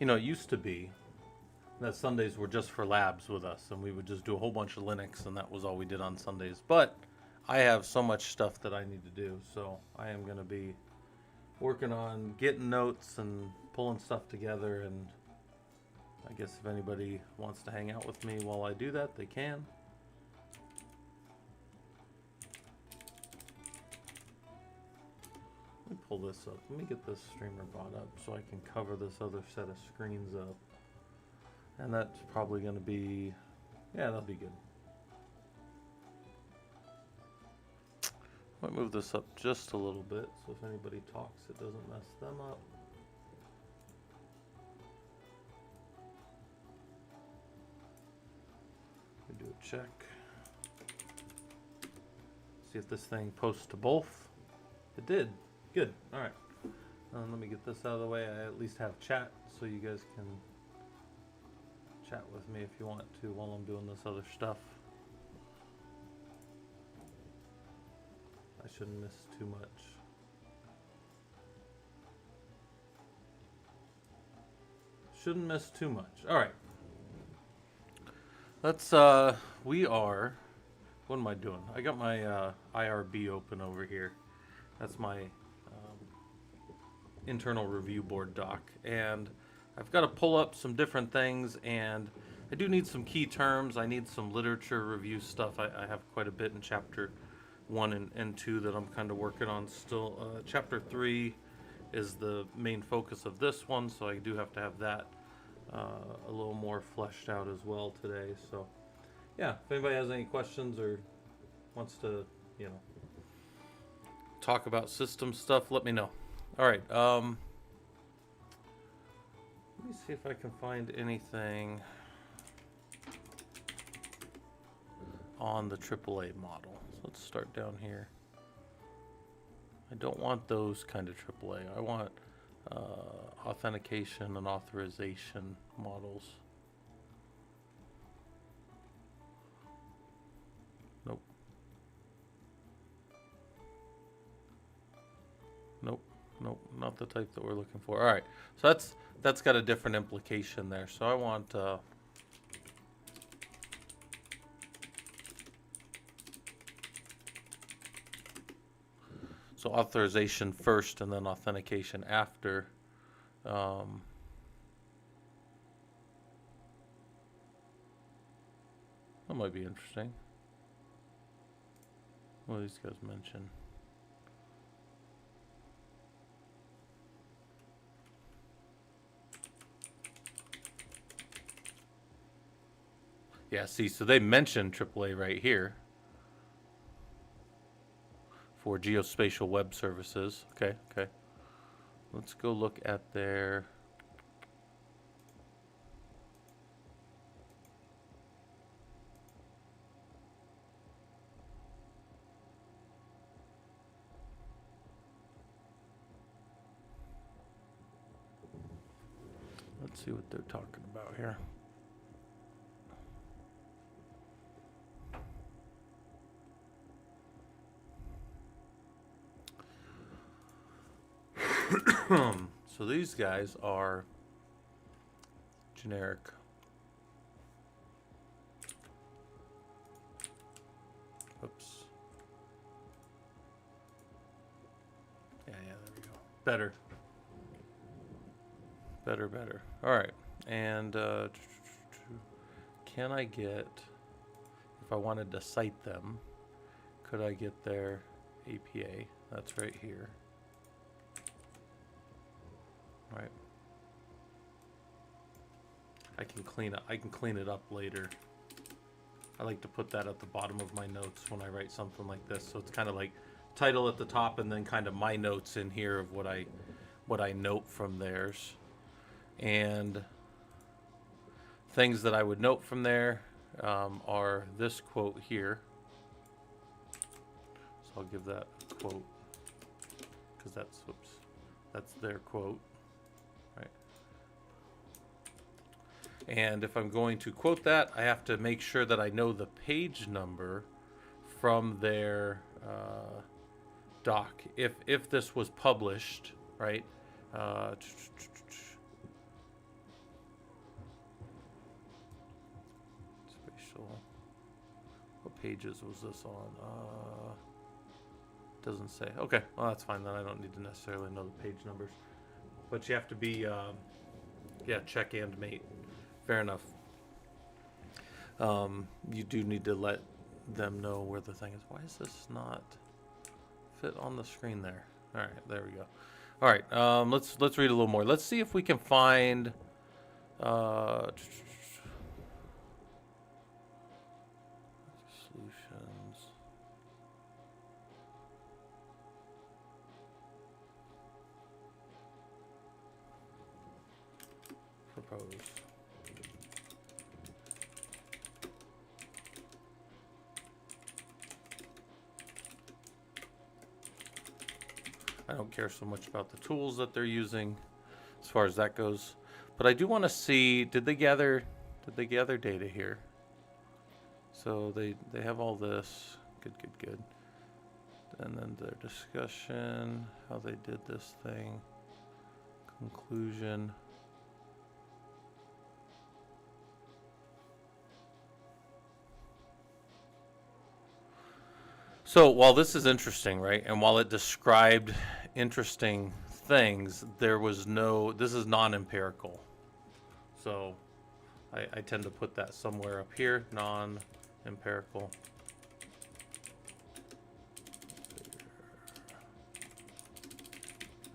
You know, it used to be that Sundays were just for labs with us, and we would just do a whole bunch of Linux, and that was all we did on Sundays. But I have so much stuff that I need to do, so I am going to be working on getting notes and pulling stuff together. And I guess if anybody wants to hang out with me while I do that, they can. Let me pull this up. Let me get this streamer brought up so I can cover this other set of screens up. And that's probably going to be, yeah, that'll be good. Might move this up just a little bit so if anybody talks, it doesn't mess them up. We do a check. See if this thing posts to both. It did. Good. All right. Let me get this out of the way. I at least have chat so you guys can chat with me if you want to while I'm doing this other stuff. I shouldn't miss too much. Shouldn't miss too much. All right. Let's, we are, what am I doing? I got my IRB open over here. That's my internal review board doc. And I've got to pull up some different things, and I do need some key terms. I need some literature review stuff. I have quite a bit in chapter 1 and 2 that I'm kind of working on still. Chapter 3 is the main focus of this one, so I do have to have that a little more fleshed out as well today. So yeah, if anybody has any questions or wants to, you know, talk about system stuff, let me know. All right, let me see if I can find anything on the AAA model. So let's start down here. I don't want those kind of AAA. I want authentication and authorization models. Nope. Nope. Nope, not the type that we're looking for. All right, so that's got a different implication there. So I want so authorization first and then authentication after. That might be interesting. What do these guys mention? Yeah, see, so they mentioned AAA right here for geospatial web services. Okay, okay. Let's go look at their let's see what they're talking about here. So these guys are generic. Oops. Yeah, there we go. Better. Better. All right. And can I get, if I wanted to cite them, could I get their APA? That's right here. Right. I can clean it up later. I like to put that at the bottom of my notes when I write something like this. So it's kind of like title at the top and then kind of my notes in here of what I note from theirs. And things that I would note from there are this quote here. So I'll give that a quote because that's their quote. And if I'm going to quote that, I have to make sure that I know the page number from their doc. If this was published, right? What pages was this on? Doesn't say. Okay, well that's fine then. I don't need to necessarily know the page numbers. But you have to be, yeah, check and mate. Fair enough. You do need to let them know where the thing is. Why is this not fit on the screen there? All right, there we go. All right, let's read a little more. Let's see if we can find. Solutions. Propose. I don't care so much about the tools that they're using as far as that goes, but I do want to see, did they gather data here? So they have all this. Good. And then their discussion, how they did this thing, conclusion. So while this is interesting, right, and while it described interesting things, there was no, this is non-empirical. So I tend to put that somewhere up here, non-empirical.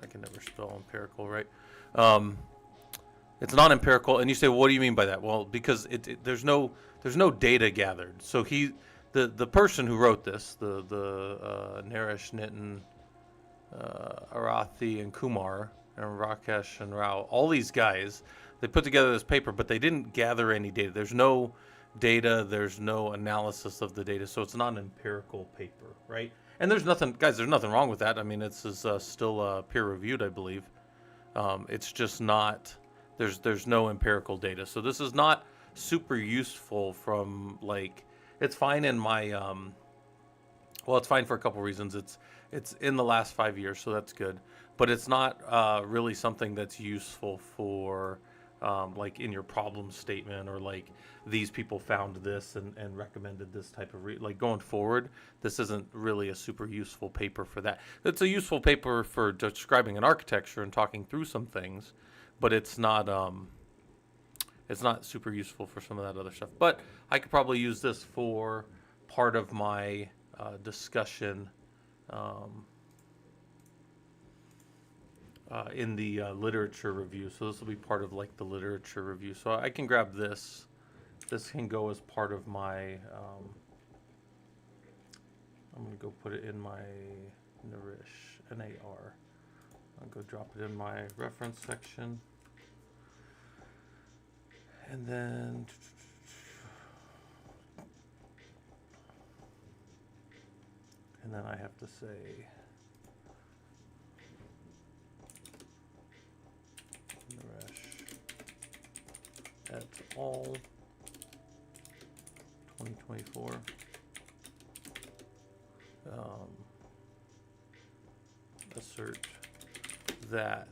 I can never spell empirical, right? It's non-empirical, and you say, well, what do you mean by that? Well, because there's no data gathered. So the person who wrote this, the Naresh, Nitin, Arathi, and Kumar, and Rakesh and Rao, all these guys, they put together this paper, but they didn't gather any data. There's no data, there's no analysis of the data, so it's not an empirical paper, right? And there's nothing, guys, there's nothing wrong with that. I mean, it's still peer-reviewed, I believe. It's just not, there's no empirical data. So this is not super useful from, like, it's fine in my, well, it's fine for a couple reasons. It's in the last 5 years, so that's good. But it's not really something that's useful for, like, in your problem statement, or like these people found this and recommended this type of, like, going forward, this isn't really a super useful paper for that. It's a useful paper for describing an architecture and talking through some things, but it's not super useful for some of that other stuff. But I could probably use this for part of my discussion in the literature review. So this will be part of, like, the literature review. So I can grab this. This can go as part of my, I'm going to go put it in my Narish, N-A-R. I'll go drop it in my reference section. And then I have to say Naresh et al. 2024. Assert that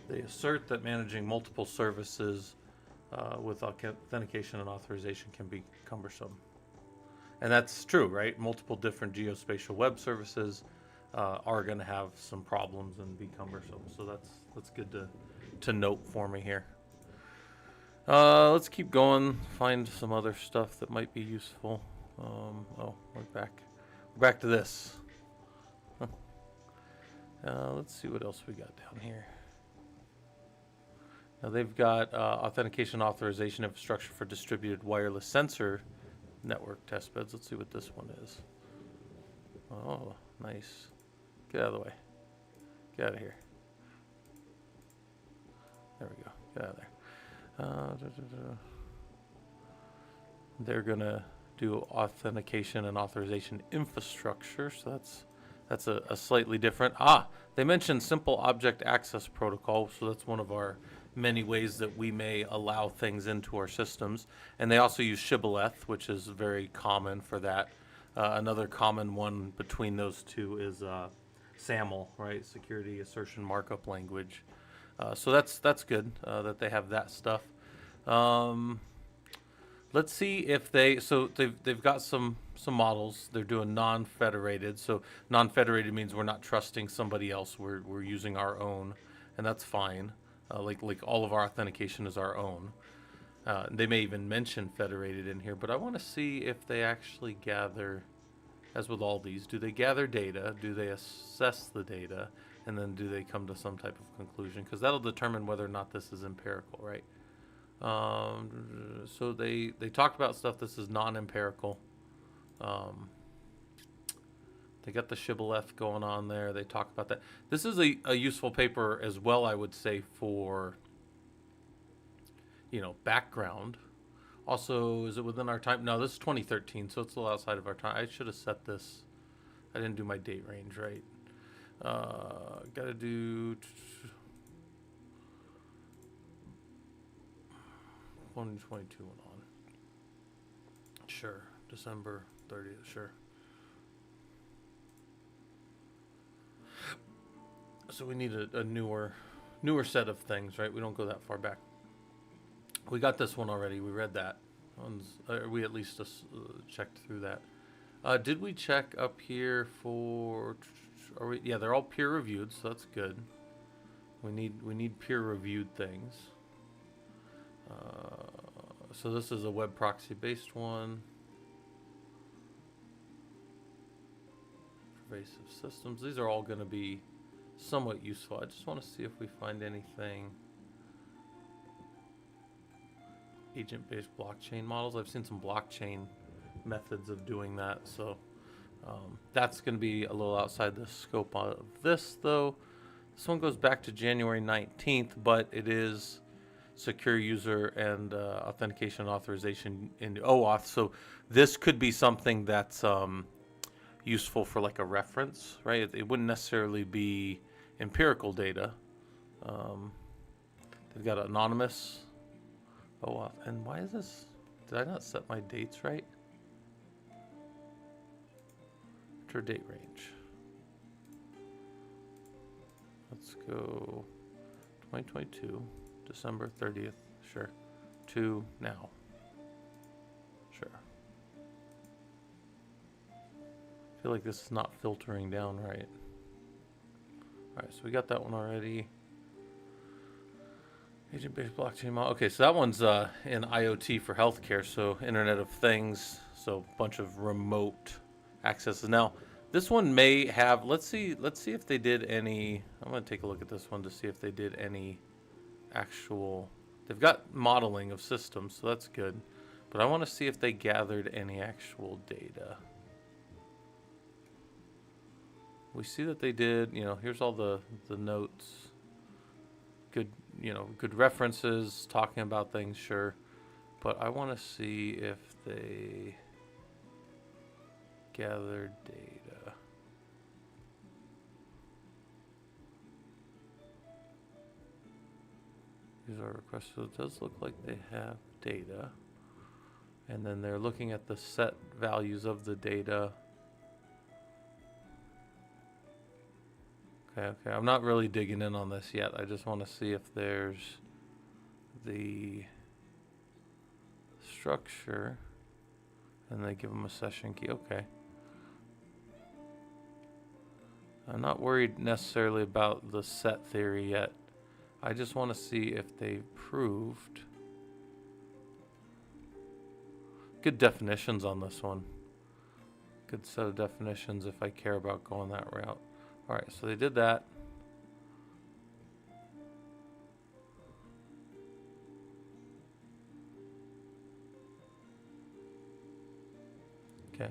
they assert that managing multiple services with authentication and authorization can be cumbersome. And that's true, right? Multiple different geospatial web services are going to have some problems and be cumbersome. So that's good to note for me here. Let's keep going. Find some other stuff that might be useful. Oh, we're back to this. Let's see what else we got down here. Now they've got authentication authorization infrastructure for distributed wireless sensor network testbeds. Let's see what this one is. Oh, nice. Get out of the way. Get out of here. There we go. Get out of there. They're gonna do authentication and authorization infrastructure, so that's a slightly different. They mentioned simple object access protocol, so that's one of our many ways that we may allow things into our systems. And they also use shibboleth, which is very common for that. Another common one between those two is SAML, right? Security Assertion Markup Language. So that's good that they have that stuff. Um, let's see if they've got some models. They're doing non-federated. So non-federated means we're not trusting somebody else. We're using our own, and that's fine. Like all of our authentication is our own. They may even mention federated in here, but I want to see if they actually gather, as with all these, do they gather data? Do they assess the data? And then do they come to some type of conclusion? Because that'll determine whether or not this is empirical, right? So they talked about stuff. This is non-empirical. They got the shibboleth going on there. They talk about that. This is a useful paper as well, I would say, for background. Also, is it within our time? No, this is 2013, so it's a little outside of our time. I should have set this. I didn't do my date range right. Gotta do 2022 went on. Sure, December 30th. Sure. So we need a newer set of things, right? We don't go that far back. We got this one already. We read that. We at least checked through that. Did we check up here for? Yeah, they're all peer reviewed, so that's good. We need peer reviewed things. So this is a web proxy based one. Pervasive systems. These are all going to be somewhat useful. I just want to see if we find anything. Agent-based blockchain models. I've seen some blockchain methods of doing that, so that's going to be a little outside the scope of this, though. This one goes back to January 19th, but it is secure user and authentication and authorization in OAuth. So this could be something that's useful for like a reference, right? It wouldn't necessarily be empirical data. They've got anonymous OAuth. And why is this? Did I not set my dates right? Enter date range. Let's go 2022, December 30th. Sure. To now. Sure. I feel like this is not filtering down right. Alright, so we got that one already. Agent-based blockchain model. Okay, so that one's in IoT for healthcare, so Internet of Things, so a bunch of remote accesses. Now, this one may have. Let's see if they did any. I'm going to take a look at this one to see if they did any actual. They've got modeling of systems, so that's good. But I want to see if they gathered any actual data. We see that they did. Here's all the notes. Good. Good references, talking about things, sure. But I want to see if they gathered data. These are requests, so it does look like they have data. And then they're looking at the set values of the data. Okay, I'm not really digging in on this yet. I just want to see if there's the structure, and they give them a session key. Okay. I'm not worried necessarily about the set theory yet. I just want to see if they proved good definitions on this one. Good set of definitions if I care about going that route. Alright, so they did that. Okay.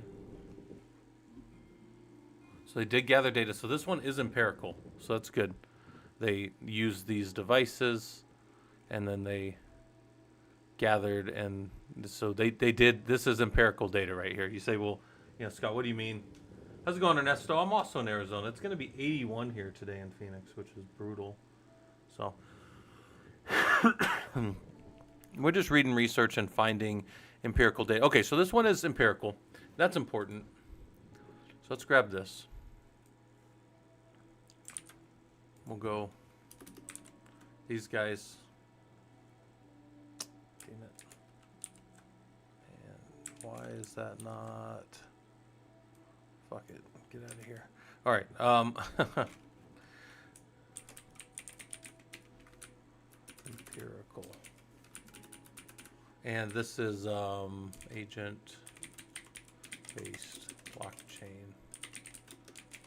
So they did gather data. So this one is empirical. So that's good. They used these devices and then they gathered, and so they did. This is empirical data right here. You say, well, Scott, what do you mean? How's it going, Ernesto? I'm also in Arizona. It's going to be 81 here today in Phoenix, which is brutal. So We're just reading research and finding empirical data. Okay, so this one is empirical. That's important. So let's grab this. We'll go. These guys. Damn it. And why is that not? Fuck it. Get out of here. All right. Empirical. And this is agent-based blockchain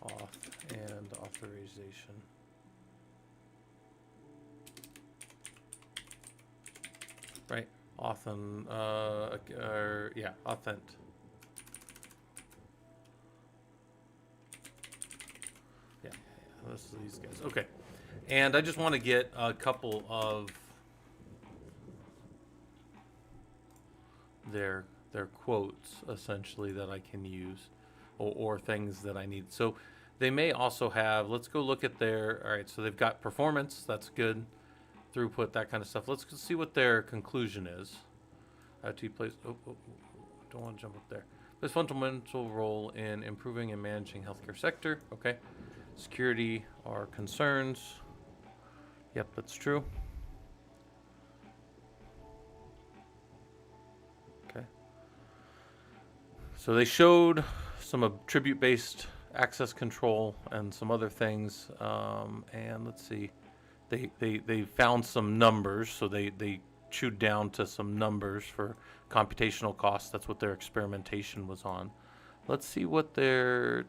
auth and authorization. Right, authent, yeah, authent. Yeah, this is these guys. Okay, and I just want to get a couple of their quotes essentially that I can use, or things that I need. So they may also have. Let's go look at their. All right, so they've got performance. That's good. Throughput, that kind of stuff. Let's see what their conclusion is. IoT plays. Don't want to jump up there. Plays fundamental role in improving and managing healthcare sector. Okay. Security are concerns. Yep, that's true. Okay. So they showed some attribute-based access control and some other things. And let's see. They found some numbers, so they chewed down to some numbers for computational costs. That's what their experimentation was on. Let's see what their.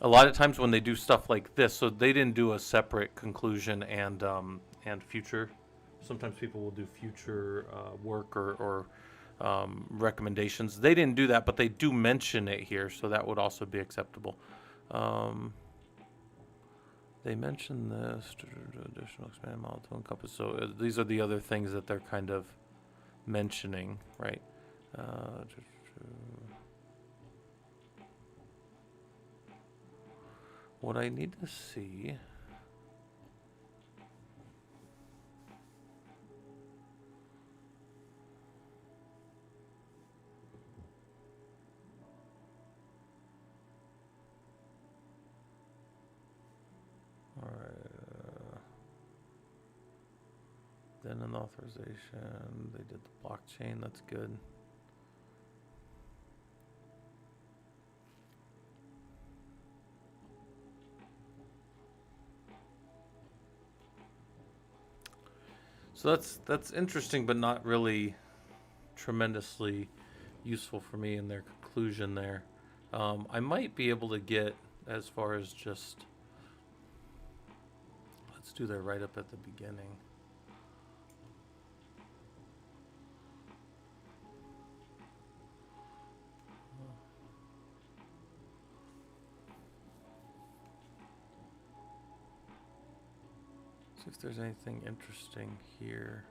A lot of times when they do stuff like this, so they didn't do a separate conclusion and future. Sometimes people will do future work or recommendations. They didn't do that, but they do mention it here, so that would also be acceptable. They mentioned this additional expanded model to encompass. So these are the other things that they're kind of mentioning, right? What I need to see. All right. Then an authorization. They did the blockchain. That's good. So that's interesting, but not really tremendously useful for me in their conclusion there. I might be able to get as far as just. Let's do their write-up at the beginning. See if there's anything interesting here.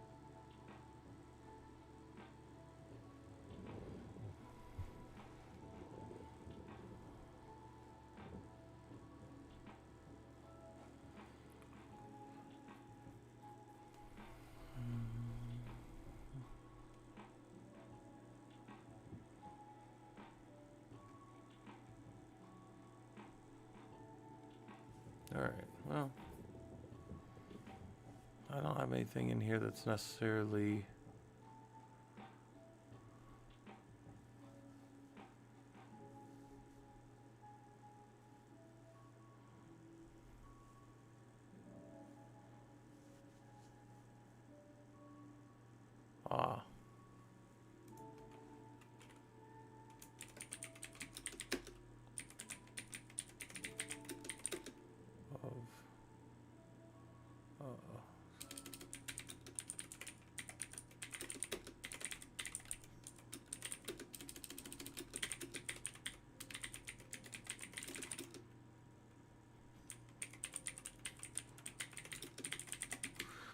All right, well. I don't have anything in here that's necessarily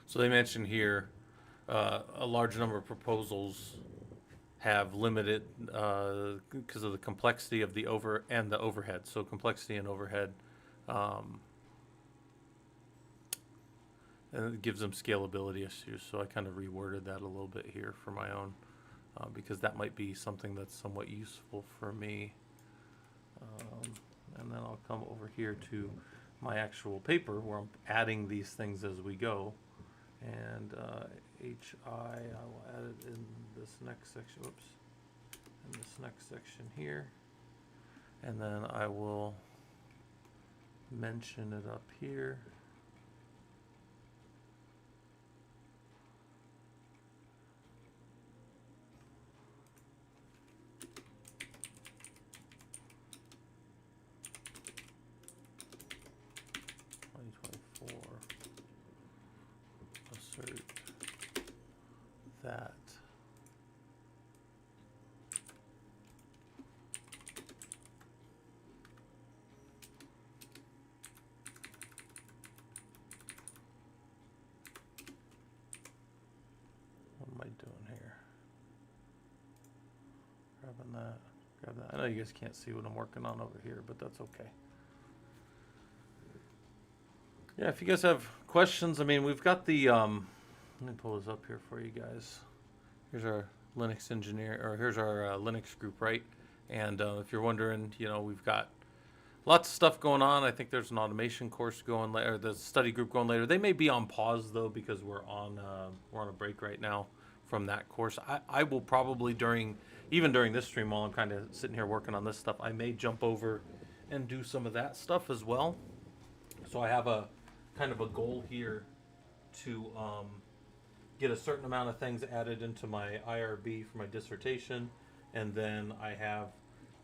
So they mentioned here a large number of proposals have limited because of the complexity of the overhead. So complexity and overhead and it gives them scalability issues. So I kind of reworded that a little bit here for my own, because that might be something that's somewhat useful for me. And then I'll come over here to my actual paper where I'm adding these things as we go. And HI, I will add it in this next section. Whoops. In this next section here. And then I will mention it up here. Assert that what am I doing here? Grabbing that, grab that. I know you guys can't see what I'm working on over here, but that's okay. Yeah, if you guys have questions, I mean, we've got the, let me pull this up here for you guys. Here's our Linux engineer, or here's our Linux group, right? And if you're wondering, you know, we've got lots of stuff going on. I think there's an automation course going later, or the study group going later. They may be on pause though, because we're on a break right now from that course. I will probably even during this stream while I'm kind of sitting here working on this stuff, I may jump over and do some of that stuff as well. So I have a kind of a goal here to get a certain amount of things added into my IRB for my dissertation, and then I have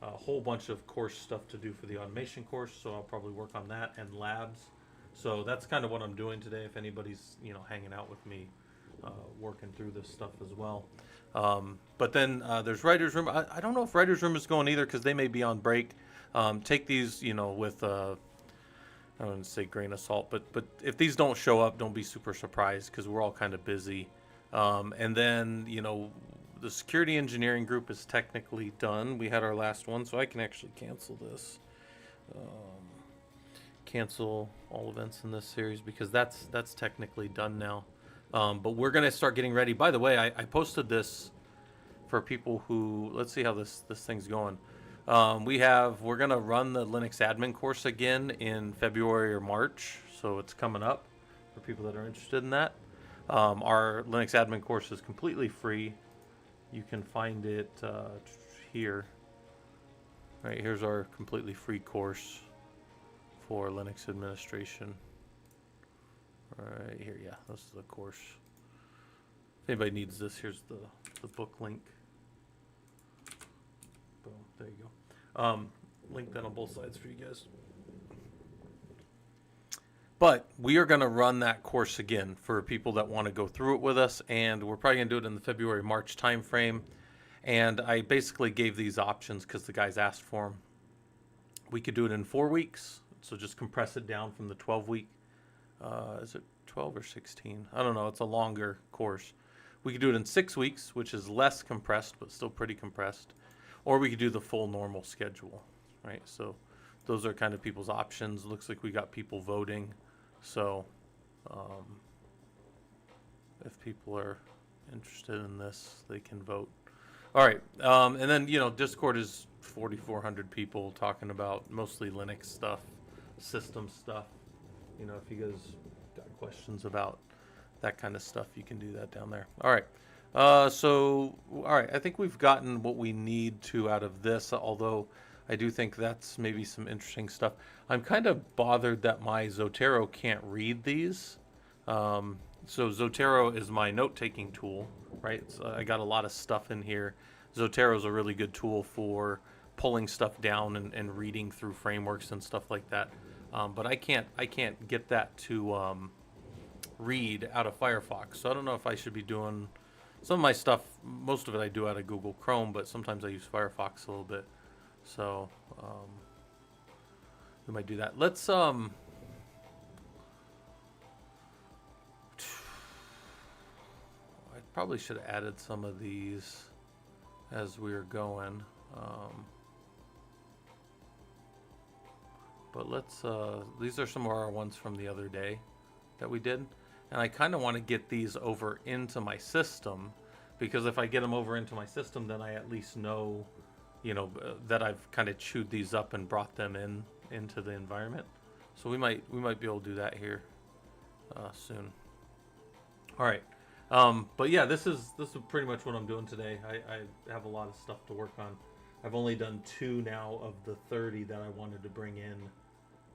a whole bunch of course stuff to do for the automation course, so I'll probably work on that and labs. So that's kind of what I'm doing today, if anybody's, you know, hanging out with me working through this stuff as well. But then there's Writer's Room. I don't know if Writer's Room is going either, because they may be on break. Take these, you know, with I wouldn't say grain of salt, but if these don't show up, don't be super surprised, because we're all kind of busy. And then, you know, the security engineering group is technically done. We had our last one, so I can actually cancel this. Cancel all events in this series, because that's technically done now. But we're going to start getting ready. By the way, I posted this for people who, let's see how this thing's going. We're going to run the Linux admin course again in February or March, so it's coming up for people that are interested in that. Our Linux admin course is completely free. You can find it here. Right, here's our completely free course for Linux administration. Right here, yeah, this is the course. If anybody needs this, here's the book link. Boom, there you go. Link that on both sides for you guys. But we are going to run that course again for people that want to go through it with us, and we're probably going to do it in the February-March timeframe. And I basically gave these options because the guys asked for them. We could do it in 4 weeks, so just compress it down from the 12-week. Is it 12 or 16? I don't know. It's a longer course. We could do it in 6 weeks, which is less compressed, but still pretty compressed. Or we could do the full normal schedule, right? So those are kind of people's options. Looks like we got people voting. So if people are interested in this, they can vote. All right. And then, you know, Discord is 4,400 people talking about mostly Linux stuff, system stuff. You know, if you guys got questions about that kind of stuff, you can do that down there. All right. All right. I think we've gotten what we need to out of this, although I do think that's maybe some interesting stuff. I'm kind of bothered that my Zotero can't read these. So Zotero is my note-taking tool, right? I got a lot of stuff in here. Zotero is a really good tool for pulling stuff down and reading through frameworks and stuff like that. But I can't get that to read out of Firefox. So I don't know if I should be doing some of my stuff. Most of it I do out of Google Chrome, but sometimes I use Firefox a little bit. So we might do that. Let's I probably should have added some of these as we were going. But let's these are some of our ones from the other day that we did. and I kind of want to get these over into my system, because if I get them over into my system, then I at least know, that I've kind of chewed these up and brought them into the environment. So we might be able to do that here soon. All right. But yeah, this is pretty much what I'm doing today. I have a lot of stuff to work on. I've only done 2 now of the 30 that I wanted to bring in.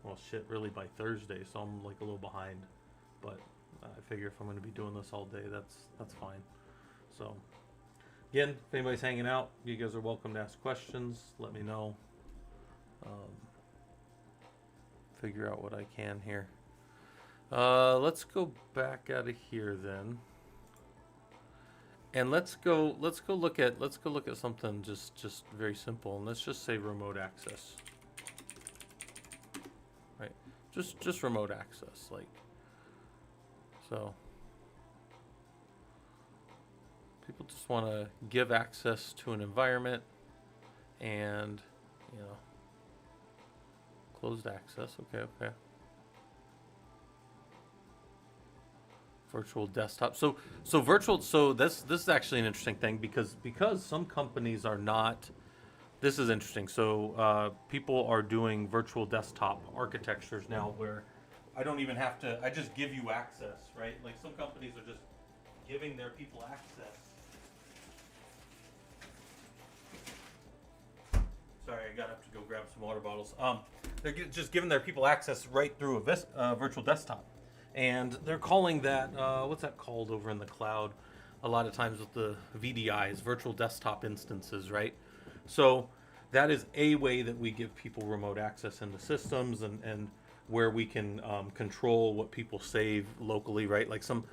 Well, shit, really by Thursday, so I'm like a little behind. But I figure if I'm going to be doing this all day, that's fine. So again, if anybody's hanging out, you guys are welcome to ask questions. Let me know. Figure out what I can here. Let's go back out of here then. And let's go look at something just very simple, and let's just say remote access. Right? Just remote access, like so. People just want to give access to an environment, and closed access. Okay. Virtual desktop. So virtual. So this is actually an interesting thing because some companies are not. This is interesting. So people are doing virtual desktop architectures now where I don't even have to. I just give you access, right? Like some companies are just giving their people access. Sorry, I got up to go grab some water bottles. They're just giving their people access right through a virtual desktop. And they're calling that, what's that called over in the cloud? A lot of times with the VDIs, virtual desktop instances, right? So that is a way that we give people remote access into systems and where we can control what people save locally, right? Like some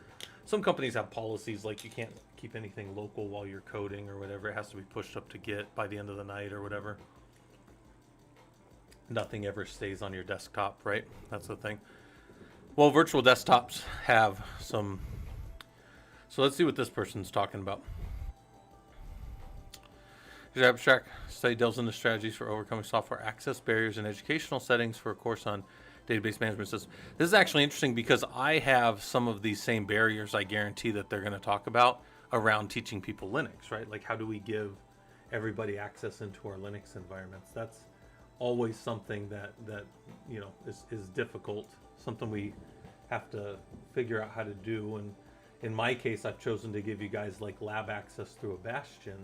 companies have policies like you can't keep anything local while you're coding or whatever. It has to be pushed up to Git by the end of the night or whatever. Nothing ever stays on your desktop, right? That's the thing. Well, virtual desktops have some. So let's see what this person's talking about. Your abstract study delves into strategies for overcoming software access barriers in educational settings for a course on database management systems. This is actually interesting because I have some of these same barriers I guarantee that they're going to talk about around teaching people Linux, right? Like how do we give everybody access into our Linux environments? That's always something that is difficult, something we have to figure out how to do. And in my case, I've chosen to give you guys like lab access through a Bastion,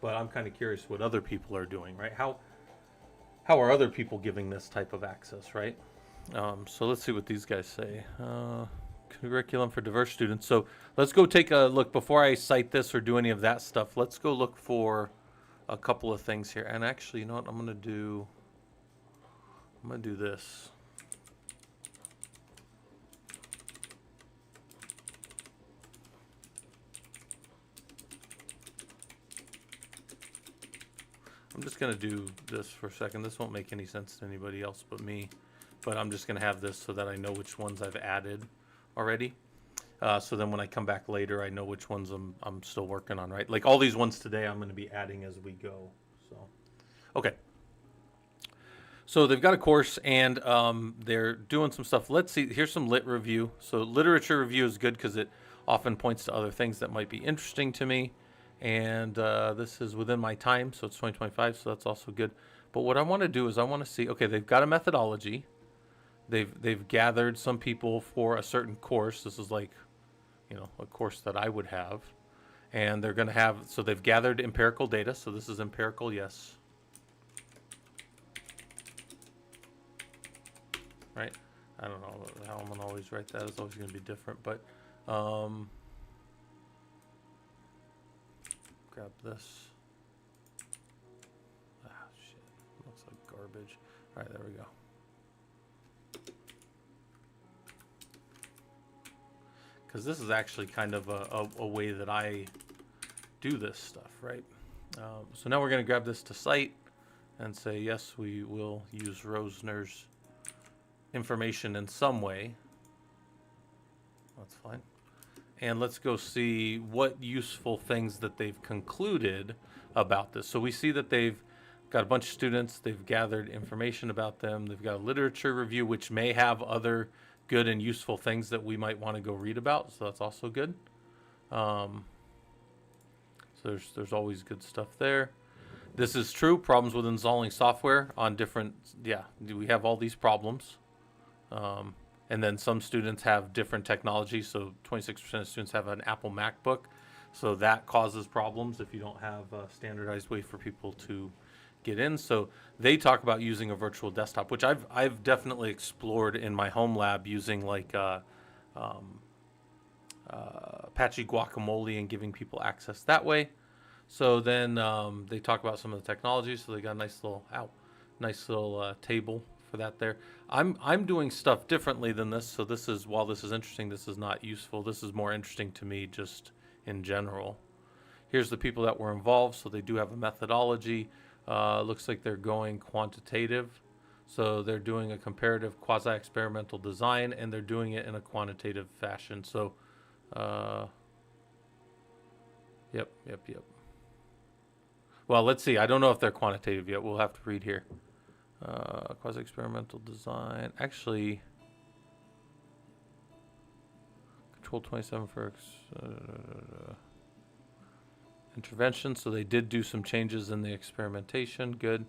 but I'm kind of curious what other people are doing, right? How are other people giving this type of access, right? So let's see what these guys say. Curriculum for diverse students. So let's go take a look before I cite this or do any of that stuff. Let's go look for a couple of things here. And actually, you know what I'm going to do? I'm going to do this. I'm just going to do this for a second. This won't make any sense to anybody else but me. But I'm just going to have this so that I know which ones I've added already. So then when I come back later, I know which ones I'm still working on, right? Like all these ones today, I'm going to be adding as we go. So, okay. So they've got a course and they're doing some stuff. Let's see. Here's some lit review. So literature review is good because it often points to other things that might be interesting to me. And this is within my time, so it's 2025, so that's also good. But what I want to do is I want to see, okay, they've got a methodology. They've gathered some people for a certain course. This is like, a course that I would have. And they're going to have, so they've gathered empirical data. So this is empirical, yes. Right? I don't know how I'm going to always write that. It's always going to be different, but grab this. Ah, shit. Looks like garbage. All right, there we go. Because this is actually kind of a way that I do this stuff, right? So now we're going to grab this to cite and say, yes, we will use Rosner's information in some way. That's fine. And let's go see what useful things that they've concluded about this. So we see that they've got a bunch of students. They've gathered information about them. They've got a literature review, which may have other good and useful things that we might want to go read about. So that's also good. So there's always good stuff there. This is true. Problems with installing software on different, we have all these problems. And then some students have different technology. So 26% of students have an Apple MacBook. So that causes problems if you don't have a standardized way for people to get in. So they talk about using a virtual desktop, which I've definitely explored in my home lab using like Apache Guacamole and giving people access that way. So then they talk about some of the technology. So they got a nice little table for that there. I'm doing stuff differently than this. So this is, while this is interesting, this is not useful. This is more interesting to me just in general. Here's the people that were involved. So they do have a methodology. Looks like they're going quantitative. So they're doing a comparative quasi-experimental design, and they're doing it in a quantitative fashion. So, yep. Well, let's see. I don't know if they're quantitative yet. We'll have to read here. Quasi-experimental design. Actually, control 27 for intervention. So they did do some changes in the experimentation. Good.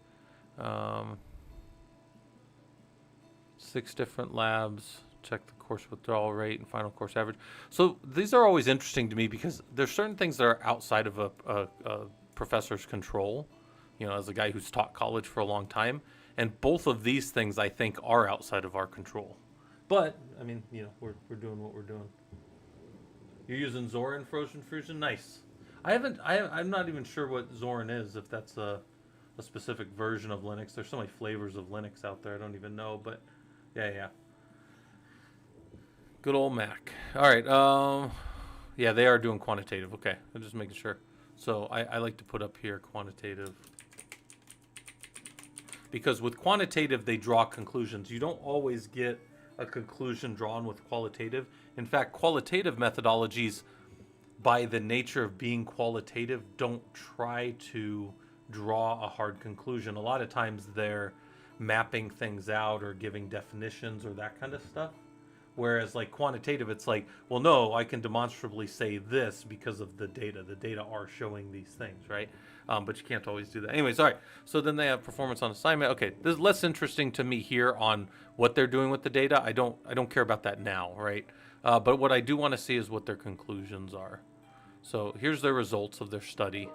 6 different labs. Check the course withdrawal rate and final course average. So these are always interesting to me because there's certain things that are outside of a professor's control. You know, as a guy who's taught college for a long time. And both of these things, I think, are outside of our control. But, I mean, you know, we're doing what we're doing. You're using Zorin Frozen Fusion? Nice. I'm not even sure what Zorin is, if that's a specific version of Linux. There's so many flavors of Linux out there, I don't even know. But, yeah. Good old Mac. All right. Yeah, they are doing quantitative. Okay, I'm just making sure. So I like to put up here quantitative. Because with quantitative, they draw conclusions. You don't always get a conclusion drawn with qualitative. In fact, qualitative methodologies, by the nature of being qualitative, don't try to draw a hard conclusion. A lot of times they're mapping things out or giving definitions or that kind of stuff. Whereas like quantitative, it's like, well, no, I can demonstrably say this because of the data. The data are showing these things, right? But you can't always do that. Anyways, all right. So then they have performance on assignment. Okay, this is less interesting to me here on what they're doing with the data. I don't care about that now, right? But what I do want to see is what their conclusions are. So here's their results of their study.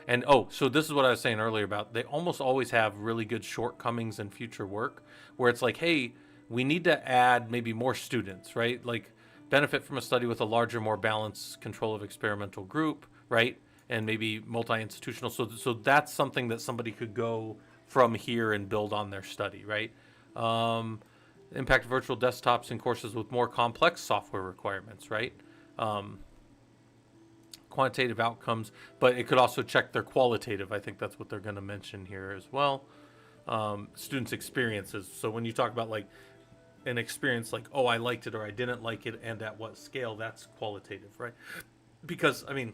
And so this is what I was saying earlier about they almost always have really good shortcomings in future work where it's like, hey, we need to add maybe more students, right? Like benefit from a study with a larger, more balanced control of experimental group, right? And maybe multi-institutional. So that's something that somebody could go from here and build on their study, right? Impact of virtual desktops in courses with more complex software requirements, right? Quantitative outcomes, but it could also check their qualitative. I think that's what they're going to mention here as well. Students' experiences. So when you talk about like an experience like, oh, I liked it or I didn't like it and at what scale, that's qualitative, right? Because, I mean,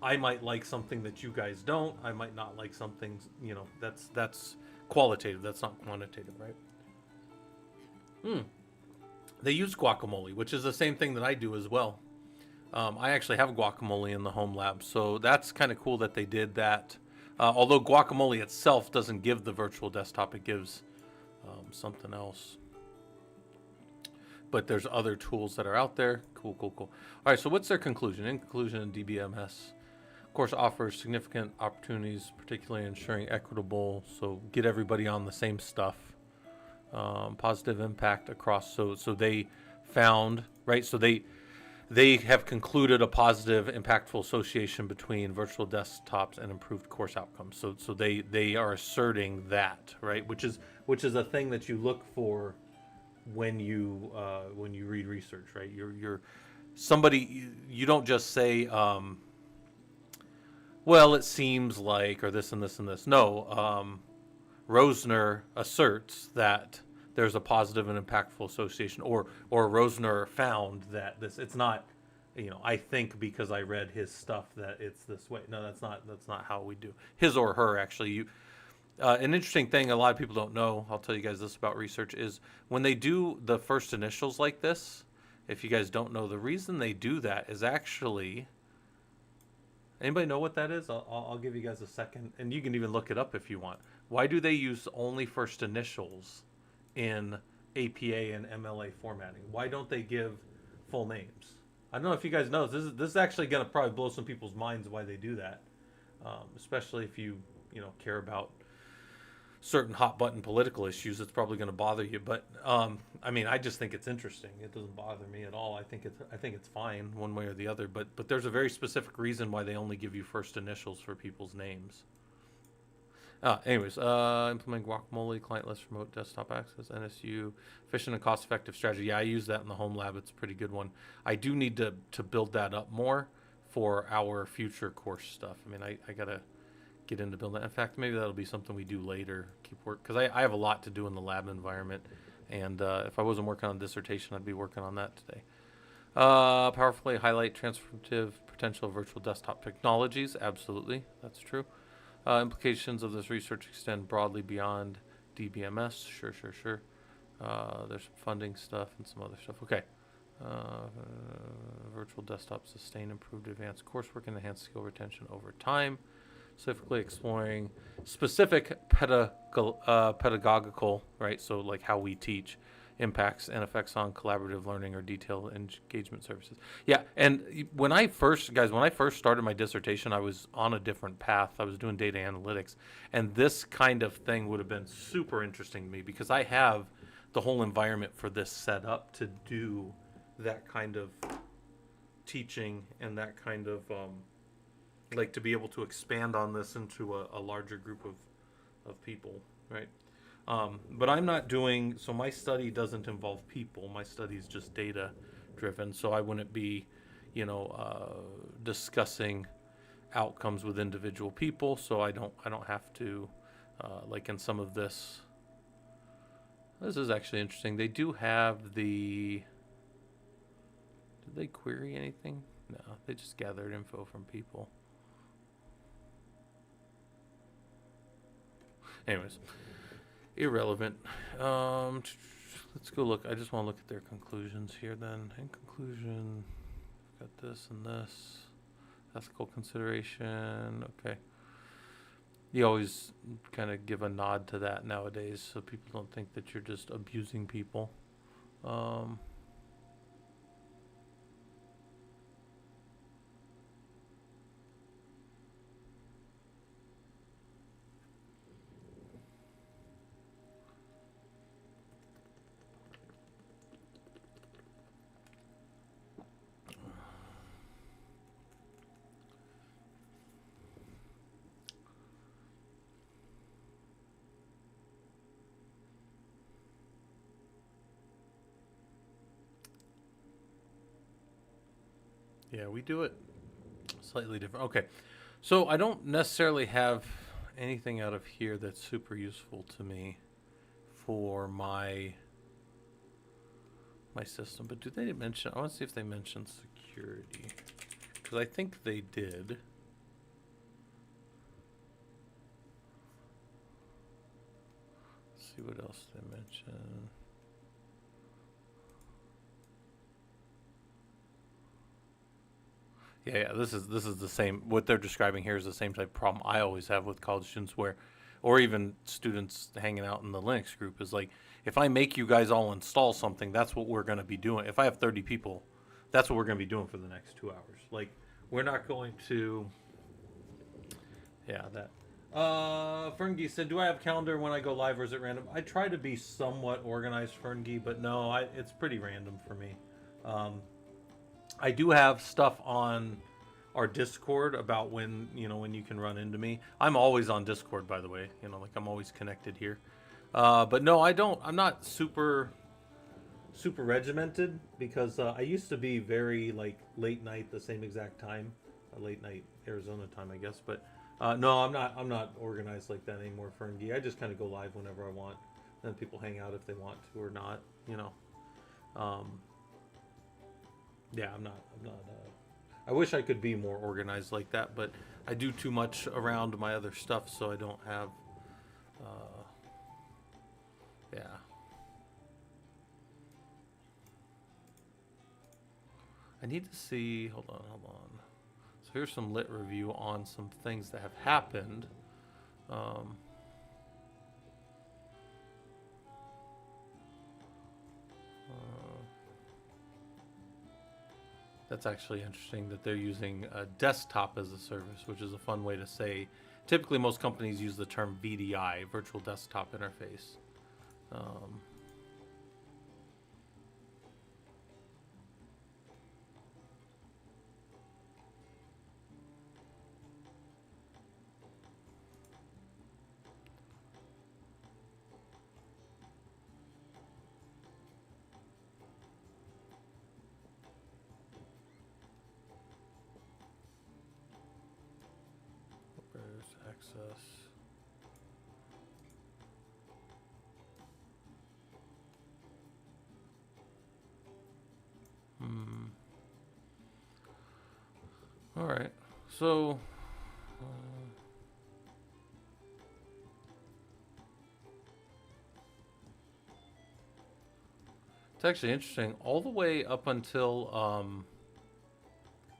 I might like something that you guys don't. I might not like something, you know, that's qualitative. That's not quantitative, right? They use guacamole, which is the same thing that I do as well. I actually have guacamole in the home lab, so that's kind of cool that they did that. Although guacamole itself doesn't give the virtual desktop, it gives something else. But there's other tools that are out there. Cool. All right, so what's their conclusion? In conclusion, DBMS, of course, offers significant opportunities, particularly ensuring equitable, so get everybody on the same stuff. Positive impact across, so they found, right, so they have concluded a positive, impactful association between virtual desktops and improved course outcomes. So they are asserting that, right, which is a thing that you look for when you read research, right? You're somebody, you don't just say, well, it seems like, or this and this and this. No, Rosner asserts that there's a positive and impactful association, or Rosner found that this, it's not, you know, I think because I read his stuff that it's this way. No, that's not how we do. His or her, actually. An interesting thing a lot of people don't know, I'll tell you guys this about research, is when they do the first initials like this, if you guys don't know, the reason they do that is actually, anybody know what that is? I'll give you guys a second, and you can even look it up if you want. Why do they use only first initials in APA and MLA formatting? Why don't they give full names? I don't know if you guys know. This is actually going to probably blow some people's minds why they do that, especially if you care about certain hot button political issues. It's probably going to bother you, but I mean, I just think it's interesting. It doesn't bother me at all. I think it's fine one way or the other. But there's a very specific reason why they only give you first initials for people's names. Anyways, implement guacamole, clientless remote desktop access, NSU, efficient and cost-effective strategy. Yeah, I use that in the home lab. It's a pretty good one. I do need to build that up more for our future course stuff. I mean, I gotta get into building. In fact, maybe that'll be something we do later. Keep work because I have a lot to do in the lab environment, and if I wasn't working on a dissertation, I'd be working on that today. Powerfully highlight transformative potential of virtual desktop technologies. Absolutely, that's true. Implications of this research extend broadly beyond DBMS. Sure. There's some funding stuff and some other stuff. Okay. Virtual desktop sustain improved advanced coursework and enhanced skill retention over time. Specifically exploring specific pedagogical, right? So like how we teach impacts and effects on collaborative learning or detailed engagement services. Yeah, and when I first started my dissertation, I was on a different path. I was doing data analytics, and this kind of thing would have been super interesting to me because I have the whole environment for this set up to do that kind of teaching and that kind of like to be able to expand on this into a larger group of people, right? But I'm not doing, so my study doesn't involve people. My study is just data driven. So I wouldn't be, discussing outcomes with individual people. So I don't have to, like in some of this. This is actually interesting. They do have did they query anything? No, they just gathered info from people. Anyways, irrelevant. Let's go look. I just want to look at their conclusions here then. In conclusion, got this and this. Ethical consideration. Okay. You always kind of give a nod to that nowadays so people don't think that you're just abusing people. Yeah, we do it slightly different. Okay. So I don't necessarily have anything out of here that's super useful to me for my system. But do they mention, I want to see if they mention security. Because I think they did. Let's see what else they mention. Yeah, this is the same. What they're describing here is the same type of problem I always have with college students, or even students hanging out in the Linux group, is like, if I make you guys all install something, that's what we're going to be doing. If I have 30 people, that's what we're going to be doing for the next 2 hours. Like, we're not going to. Yeah, that. Fergie said, "Do I have calendar when I go live, or is it random?" I try to be somewhat organized, Fergie, but no, it's pretty random for me. I do have stuff on our Discord about when you can run into me. I'm always on Discord, by the way. Like I'm always connected here. But no, I don't. I'm not super regimented because I used to be very like late night, the same exact time, late night Arizona time, I guess. But no, I'm not organized like that anymore, Fergie. I just kind of go live whenever I want. Then people hang out if they want to or not. Yeah, I'm not. I wish I could be more organized like that, but I do too much around my other stuff, so I don't have Uh, yeah. I need to see. Hold on, hold on. So here's some lit review on some things that have happened. Um, that's actually interesting that they're using a desktop as a service, which is a fun way to say. Typically, most companies use the term VDI, Virtual Desktop Interface. Um, where's access? Hmm. All right. So. It's actually interesting. All the way up until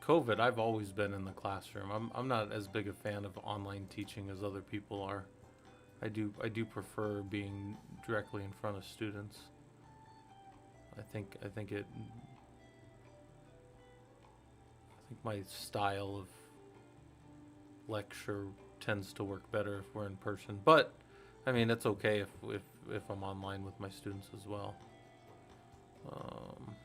COVID, I've always been in the classroom. I'm not as big a fan of online teaching as other people are. I do prefer being directly in front of students. I think my style of lecture tends to work better if we're in person. But I mean, it's okay if I'm online with my students as well. Um,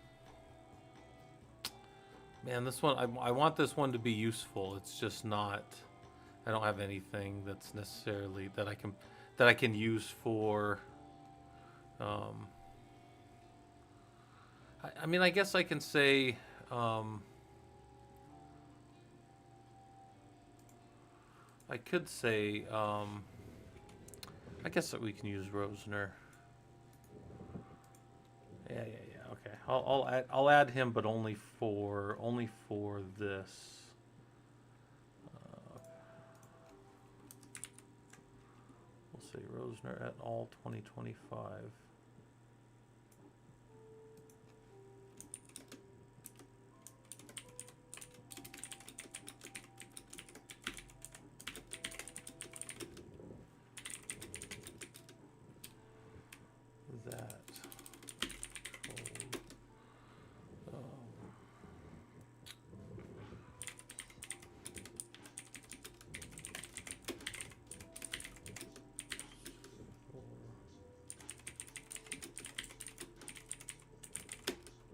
Man, this one I want this one to be useful. It's just not. I don't have anything that's necessarily that I can use for. Um, I mean, I guess I can say. Um, I could say. I guess that we can use Rosner. Yeah, yeah, yeah. Okay, I'll add him, but only for this. Uh, we'll say Rosner et al. 2025. That um,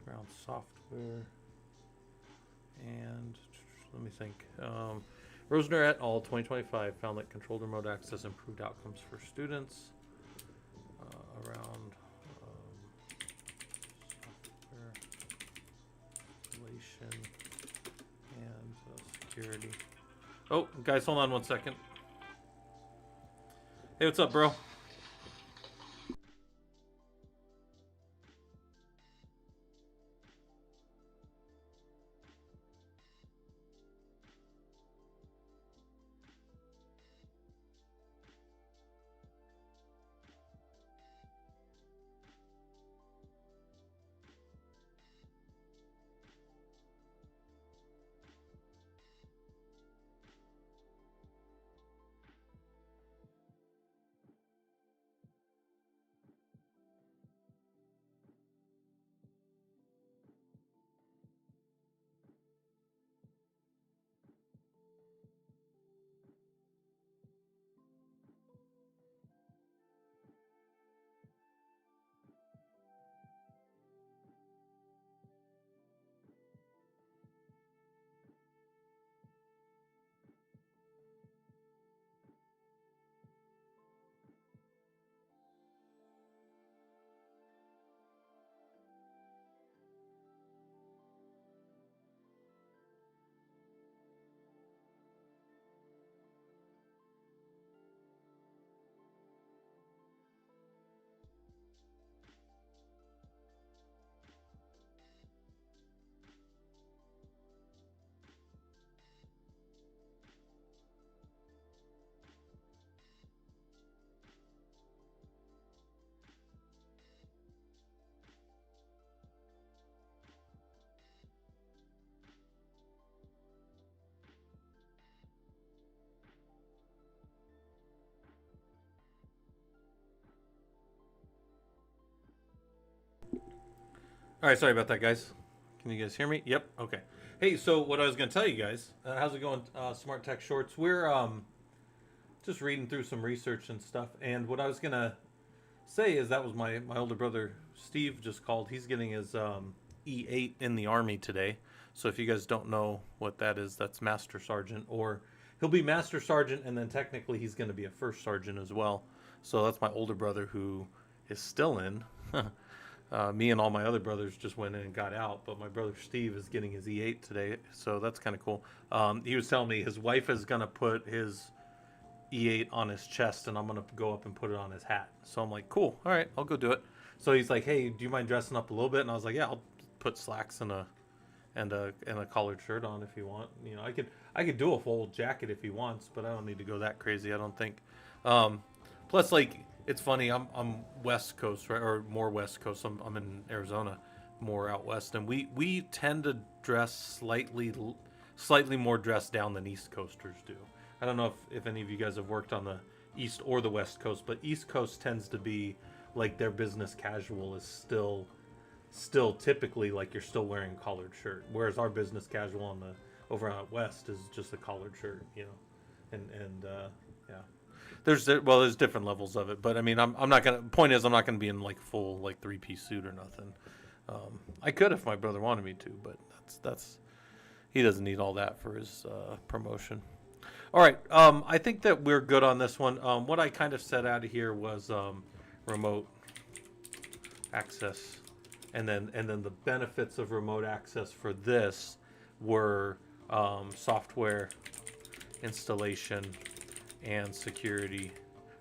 ground software and let me think. Rosner et al. 2025 found that controlled remote access improved outcomes for students around software installation and security. Oh, guys, hold on one second. Hey, what's up, bro? All right, sorry about that, guys. Can you guys hear me? Yep. Okay. Hey, so what I was going to tell you guys, how's it going, Smart Tech Shorts? We're just reading through some research and stuff, and what I was going to say is that was my older brother Steve just called. He's getting his E8 in the Army today. So if you guys don't know what that is, that's Master Sergeant, or he'll be Master Sergeant, and then technically he's going to be a First Sergeant as well. So that's my older brother who is still in. Me and all my other brothers just went in and got out, but my brother Steve is getting his E8 today, so that's kind of cool. He was telling me his wife is going to put his E8 on his chest, and I'm going to go up and put it on his hat. So I'm like, cool, all right, I'll go do it. So he's like, hey, do you mind dressing up a little bit? And I was like, yeah, I'll put slacks and a collared shirt on if you want. You know, I could do a full jacket if he wants, but I don't need to go that crazy, I don't think. Plus, like, it's funny, I'm West Coast, right, or more West Coast. I'm in Arizona, more out west, and we tend to dress slightly more dressed down than East Coasters do. I don't know if any of you guys have worked on the East or the West Coast, but East Coast tends to be like their business casual is still typically like you're still wearing a collared shirt, whereas our business casual on the over out west is just a collared shirt, you know, and yeah. There's different levels of it, but I mean, I'm not gonna. Point is, I'm not gonna be in like full like 3-piece suit or nothing. I could if my brother wanted me to, but that's he doesn't need all that for his promotion. All right, I think that we're good on this one. What I kind of said out of here was remote access, and then the benefits of remote access for this were software installation and security,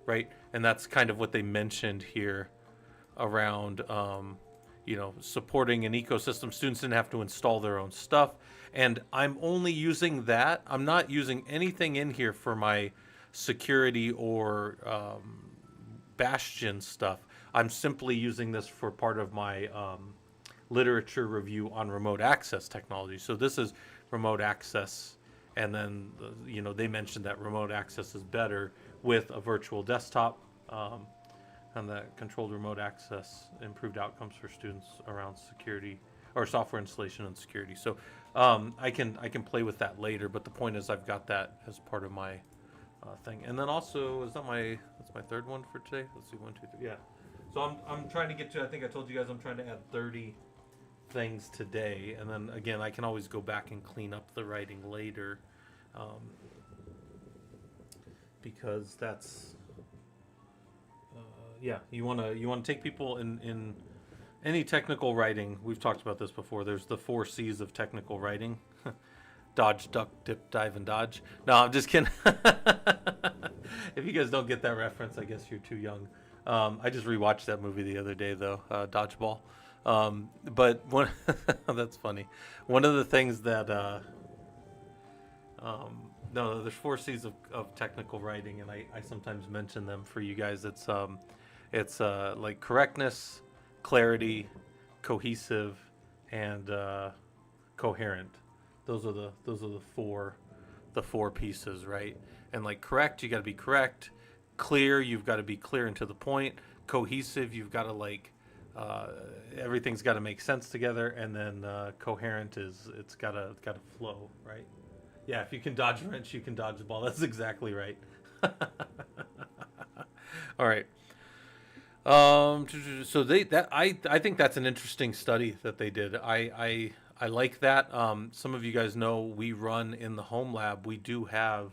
right? And that's kind of what they mentioned here around, you know, supporting an ecosystem. Students didn't have to install their own stuff. And I'm only using that. I'm not using anything in here for my security or Bastion stuff. I'm simply using this for part of my literature review on remote access technology. So this is remote access. And then, you know, they mentioned that remote access is better with a virtual desktop, and that controlled remote access improved outcomes for students around security or software installation and security. So I can play with that later, but the point is I've got that as part of my thing. And then also, that's my third one for today. Let's see, 1, 2, 3. Yeah. So I'm trying to get to. I think I told you guys I'm trying to add 30 things today, and then again I can always go back and clean up the writing later, because that's yeah, you want to take people in any technical writing. We've talked about this before. There's the 4 C's of technical writing: dodge, duck, dip, dive, and dodge. No, I'm just kidding. If you guys don't get that reference, I guess you're too young. I just rewatched that movie the other day, though, Dodgeball. But one that's funny. One of the things that no, there's 4 C's of technical writing, and I sometimes mention them for you guys. It's like correctness, clarity, cohesive, and coherent. Those are the four pieces, right? And like correct, you got to be correct. Clear, you've got to be clear and to the point. Cohesive, you've got to like everything's got to make sense together, and then coherent is it's got to flow, right? Yeah, if you can dodge a wrench, you can dodge the ball. That's exactly right. All right. So I think that's an interesting study that they did. I like that. Some of you guys know we run in the home lab. We do have.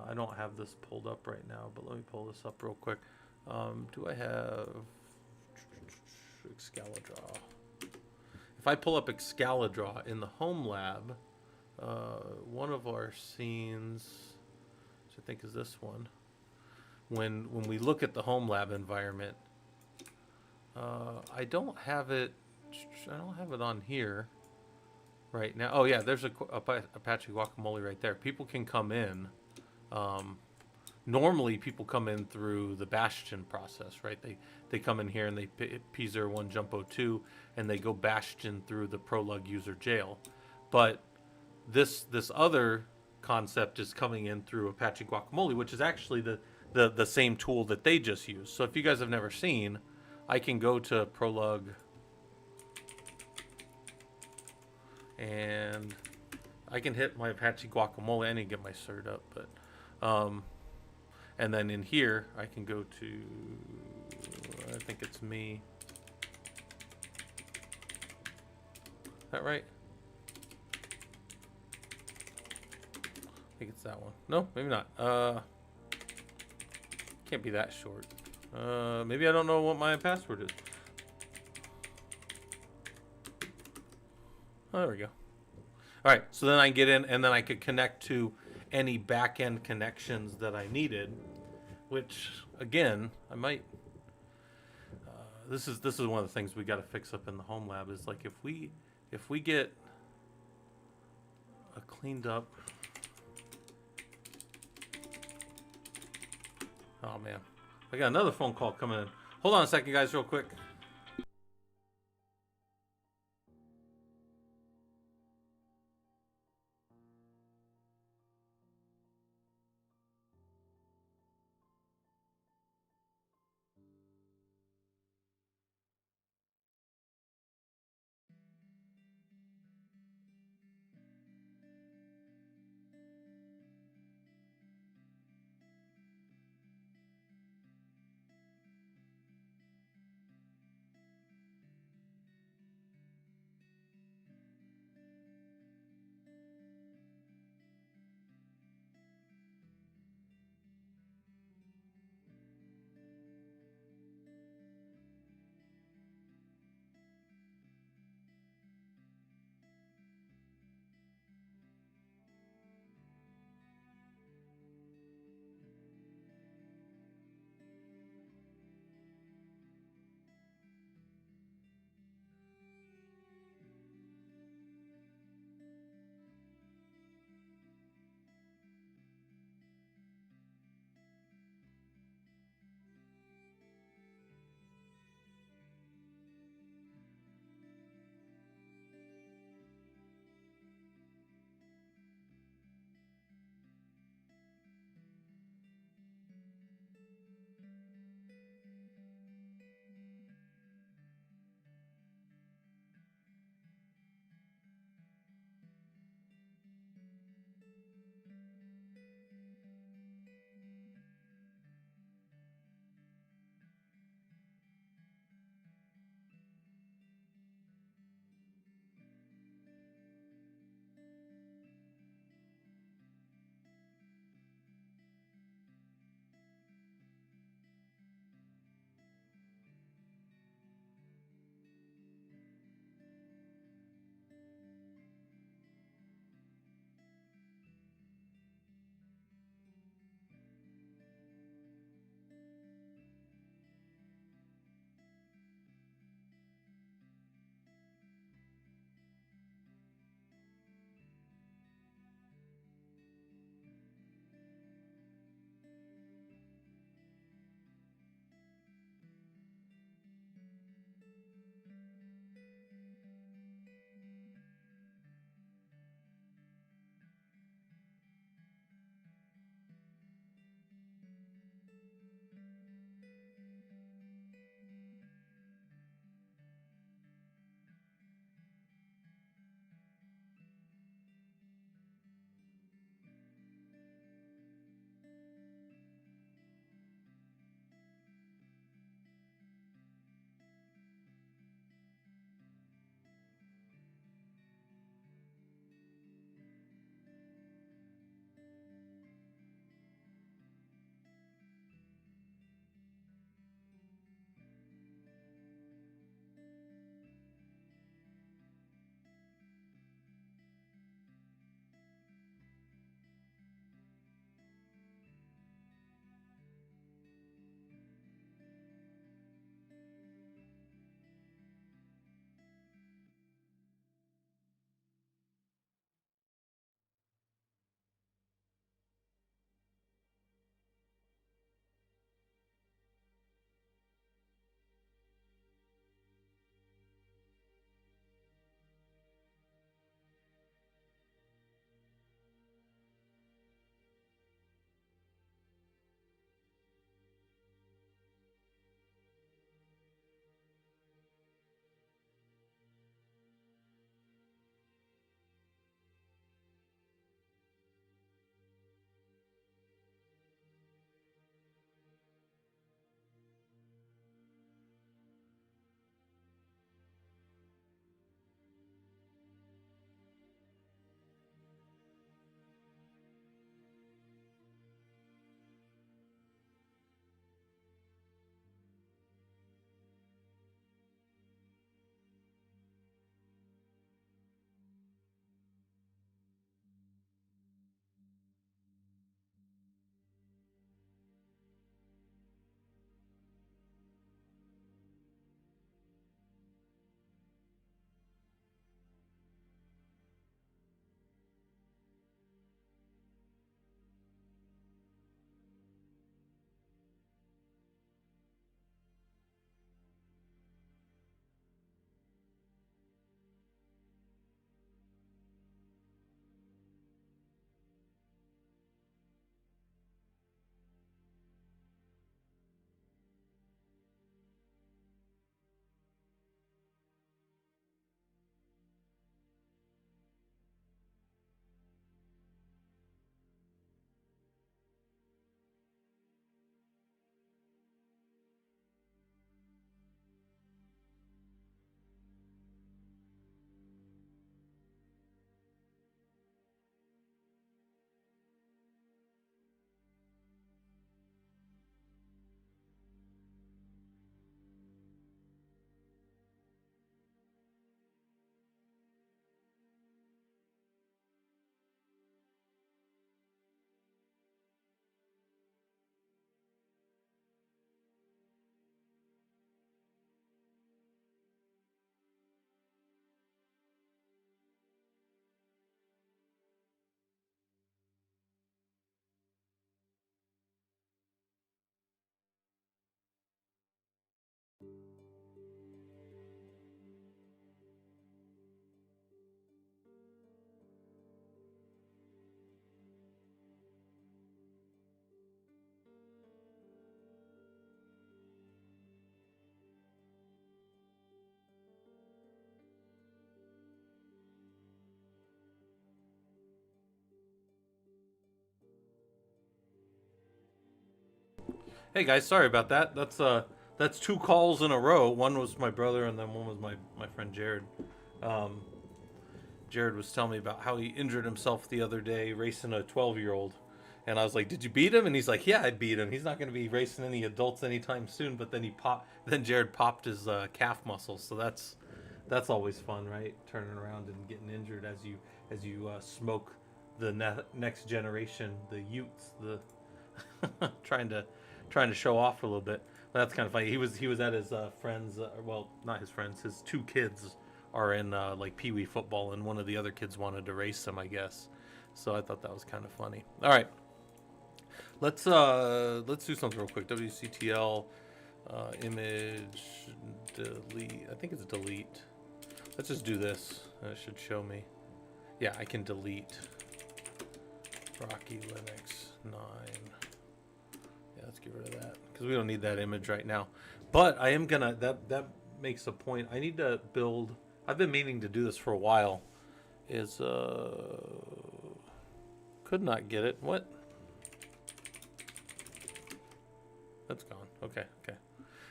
I don't have this pulled up right now, but let me pull this up real quick. Do I have Excalidraw? If I pull up Excalidraw in the home lab, one of our scenes, which I think is this one, when we look at the home lab environment, I don't have it on here right now. Oh yeah, there's a Apache Guacamole right there. People can come in. Normally people come in through the Bastion process, right? They come in here and they P01 Jump 02 and they go Bastion through the ProLUG user jail. But this other concept is coming in through Apache Guacamole, which is actually the same tool that they just used. So if you guys have never seen, I can go to ProLUG And I can hit my Apache Guacamole. I need to get my cert up, but and then in here I can go to, I think it's me. Is that right? I think it's that one. No, maybe not. Can't be that short. Maybe I don't know what my password is. Oh, there we go. All right, so then I get in, and then I could connect to any back-end connections that I needed. Which, again, I might. This is one of the things we got to fix up in the home lab. Is like if we get a cleaned up. Oh man, I got another phone call coming in. Hold on a second, guys, real quick. Hey guys, sorry about that. That's two calls in a row. One was my brother, and then one was my friend Jared. Um, Jared was telling me about how he injured himself the other day racing a 12-year-old, and I was like, "Did you beat him?" And he's like, "Yeah, I beat him. He's not going to be racing any adults anytime soon." But then he popped. Then Jared popped his calf muscles, so that's always fun, right? Turning around and getting injured as you smoke the next generation, the Utes, the trying to show off a little bit. But that's kind of funny. He was at his friends. Well, not his friends. His two kids are in like pee wee football, and one of the other kids wanted to race him, I guess. So I thought that was kind of funny. All right, let's do something real quick. WCTL image delete. I think it's delete. Let's just do this. It should show me. Yeah, I can delete Rocky Linux 9. Yeah, let's get rid of that because we don't need that image right now. But I am gonna. That makes a point. I need to build. I've been meaning to do this for a while. Is could not get it. What? That's gone. Okay.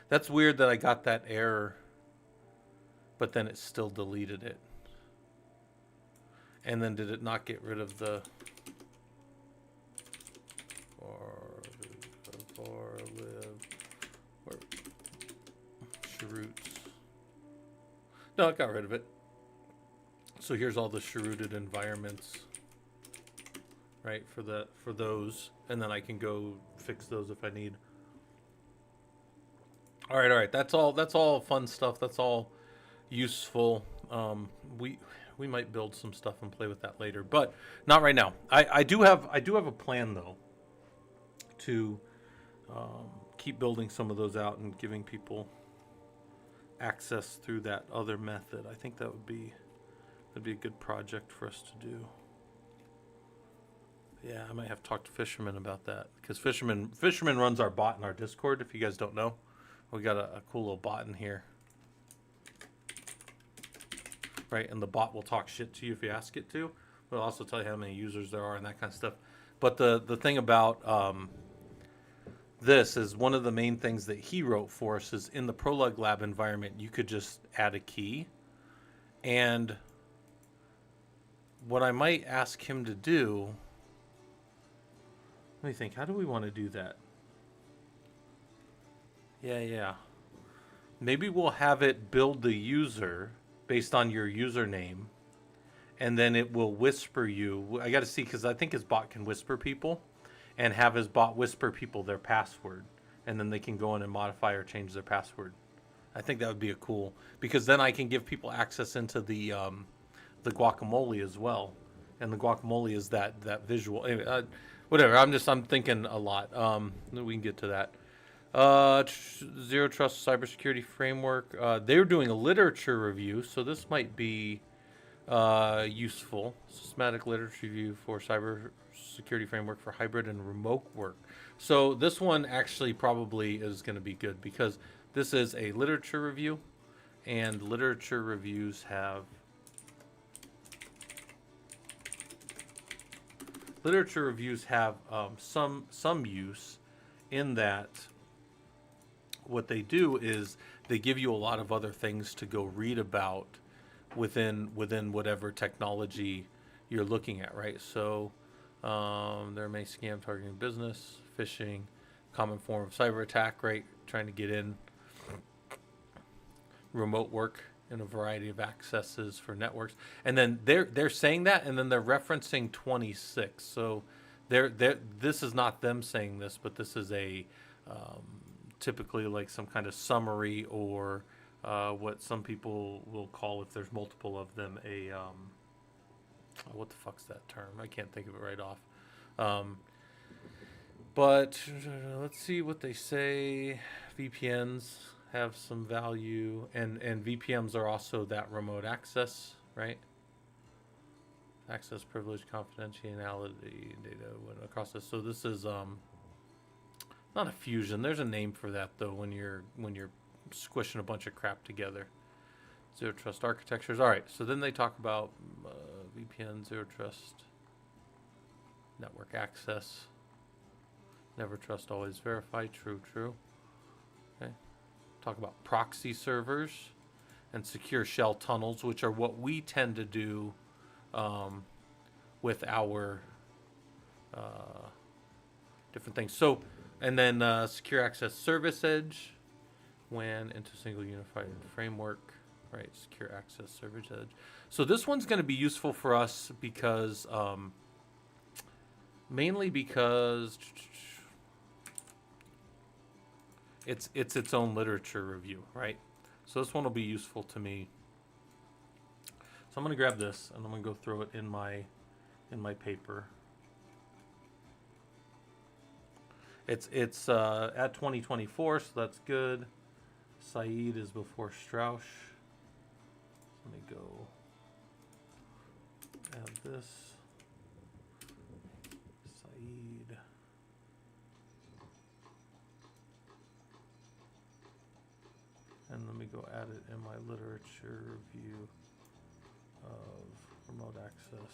That's weird that I got that error, but then it still deleted it. And then did it not get rid of the for live or cheroots? No, it got rid of it. So here's all the cherooted environments, right? For those, and then I can go fix those if I need. All right. That's all fun stuff. That's all useful. We might build some stuff and play with that later, but not right now. I do have a plan though to keep building some of those out and giving people access through that other method. I think that'd be a good project for us to do. Yeah, I might have to talk to Fisherman about that because Fisherman runs our bot in our Discord. If you guys don't know, we got a cool little bot in here. Right, and the bot will talk shit to you if you ask it to. It'll also tell you how many users there are and that kind of stuff. But the thing about this is one of the main things that he wrote for us is in the ProLUG lab environment, you could just add a key. And what I might ask him to do, let me think, how do we want to do that? Yeah. Maybe we'll have it build the user based on your username, and then it will whisper you. I got to see because I think his bot can whisper people, and have his bot whisper people their password, and then they can go in and modify or change their password. I think that would be a cool because then I can give people access into the guacamole as well, and the guacamole is that visual. Anyway, whatever. I'm thinking a lot. We can get to that. Zero Trust Cybersecurity Framework. They're doing a literature review, so this might be useful. Systematic literature review for cybersecurity framework for hybrid and remote work. So this one actually probably is going to be good because this is a literature review, and literature reviews have some use in that what they do is they give you a lot of other things to go read about within whatever technology you're looking at, right? So there may scam targeting business, phishing, common form of cyber attack, right? Trying to get in, remote work in a variety of accesses for networks, and then they're saying that, and then they're referencing 26. So this is not them saying this, but this is a typically like some kind of summary or what some people will call, if there's multiple of them, a what the fuck's that term? I can't think of it right off. But let's see what they say. VPNs have some value, and VPNs are also that remote access, right? Access, privilege, confidentiality, data across this. So this is not a fusion. There's a name for that though when you're squishing a bunch of crap together. Zero trust architectures. All right. So then they talk about VPN, zero trust, network access, Never trust, always verify. True, true. Okay. Talk about proxy servers and secure shell tunnels, which are what we tend to do with our different things. So, and then secure access service edge when into single unified framework, right? Secure access service edge. So this one's going to be useful for us because, mainly because it's its own literature review, right? So this one will be useful to me. So I'm going to grab this and I'm going to go throw it in my paper. It's at 2024, so that's good. Saeed is before Strauss. Let me go add this. Saeed. And let me go add it in my literature review of remote access.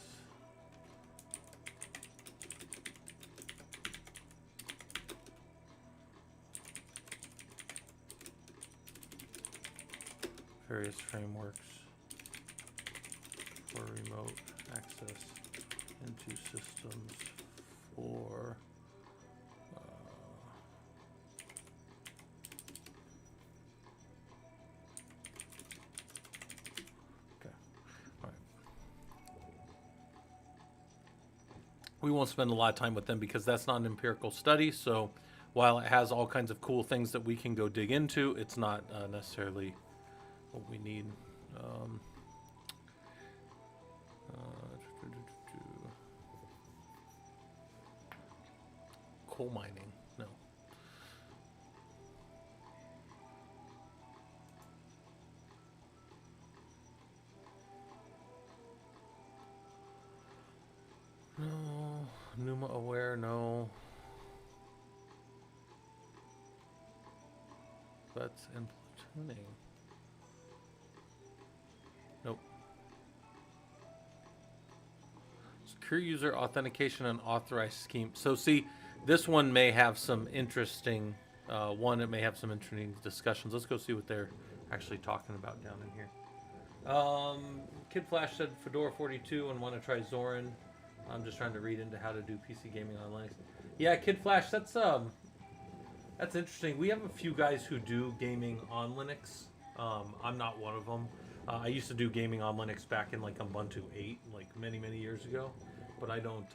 Various frameworks for remote access into systems for okay. All right. We won't spend a lot of time with them because that's not an empirical study. So while it has all kinds of cool things that we can go dig into, it's not necessarily what we need. Coal mining, no. No. Numa aware, no. That's in platooning. Nope. Secure user authentication and authorized scheme. So see, this one may have some interesting, it may have some interesting discussions. Let's go see what they're actually talking about down in here. Kid Flash said Fedora 42 and want to try Zorin. I'm just trying to read into how to do PC gaming on Linux. Yeah, Kid Flash, that's interesting. We have a few guys who do gaming on Linux. I'm not one of them. I used to do gaming on Linux back in like Ubuntu 8, like many years ago. But I don't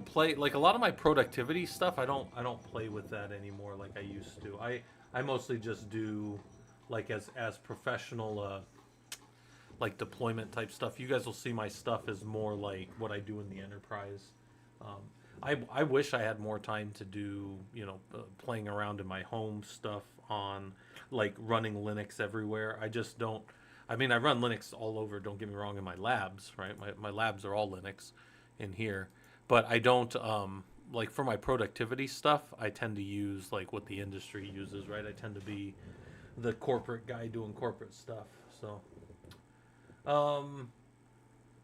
play, like a lot of my productivity stuff. I don't play with that anymore like I used to. I mostly just do like as professional like deployment type stuff. You guys will see my stuff is more like what I do in the enterprise. I wish I had more time to do, playing around in my home stuff on like running Linux everywhere. I just don't. I mean, I run Linux all over, don't get me wrong, in my labs, right? My labs are all Linux in here. But I don't, like for my productivity stuff, I tend to use like what the industry uses, right? I tend to be the corporate guy doing corporate stuff. So,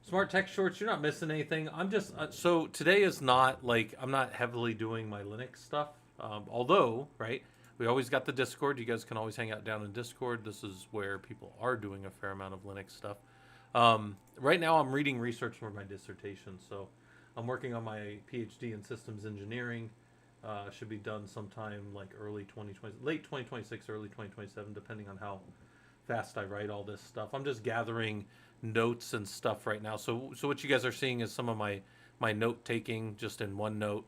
Smart Tech Shorts, you're not missing anything. I'm just, so today is not like, I'm not heavily doing my Linux stuff. Although, right? We always got the Discord. You guys can always hang out down in Discord. This is where people are doing a fair amount of Linux stuff. Right now, I'm reading research for my dissertation. So I'm working on my PhD in systems engineering. Should be done sometime like early 2020, late 2026, early 2027, depending on how fast I write all this stuff. I'm just gathering notes and stuff right now. So what you guys are seeing is some of my note taking just in OneNote.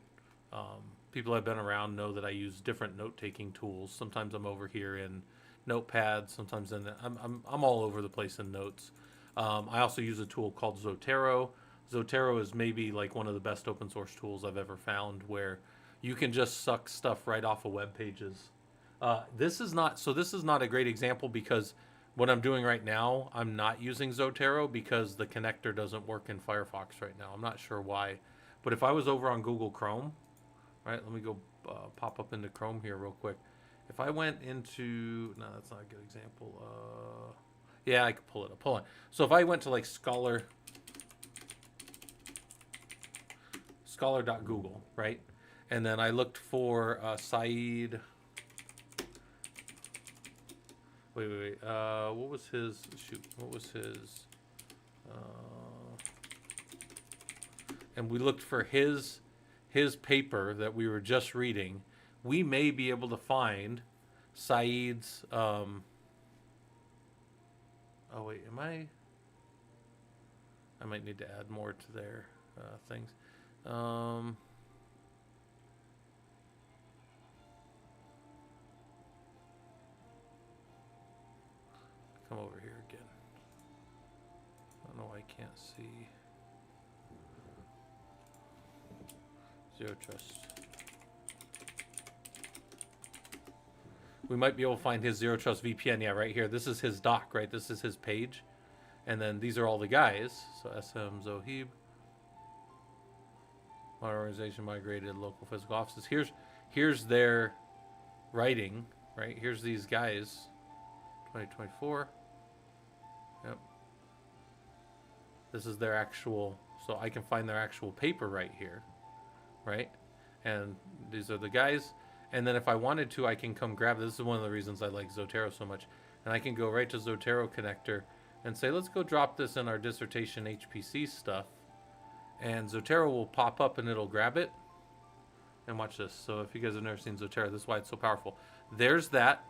People have been around know that I use different note-taking tools. Sometimes I'm over here in Notepad. Sometimes I'm all over the place in notes. I also use a tool called Zotero. Zotero is maybe like one of the best open source tools I've ever found, where you can just suck stuff right off of web pages. This is not a great example because what I'm doing right now, I'm not using Zotero because the connector doesn't work in Firefox right now. I'm not sure why, but if I was over on Google Chrome. Right, let me go pop up into Chrome here real quick. If I went into, no, that's not a good example. Yeah, I could pull it up. Hold on. So if I went to like scholar.google, right? And then I looked for Saeed. Wait. What was his? Shoot. What was his? And we looked for his paper that we were just reading. We may be able to find Saeed's. Oh wait, am I? I might need to add more to their things. Come over here again. I don't know why I can't see. Zero Trust. We might be able to find his Zero Trust VPN. Yeah, right here. This is his doc, right? This is his page. And then these are all the guys. So SM Zohib. Modern organization migrated local physical offices. Here's their writing, right? Here's these guys. 2024. Yep. This is their actual, so I can find their actual paper right here, right? And these are the guys. And then if I wanted to, I can come grab, this is one of the reasons I like Zotero so much. And I can go right to Zotero connector and say, let's go drop this in our dissertation HPC stuff. And Zotero will pop up and it'll grab it. And watch this. So if you guys have never seen Zotero, this is why it's so powerful. There's that.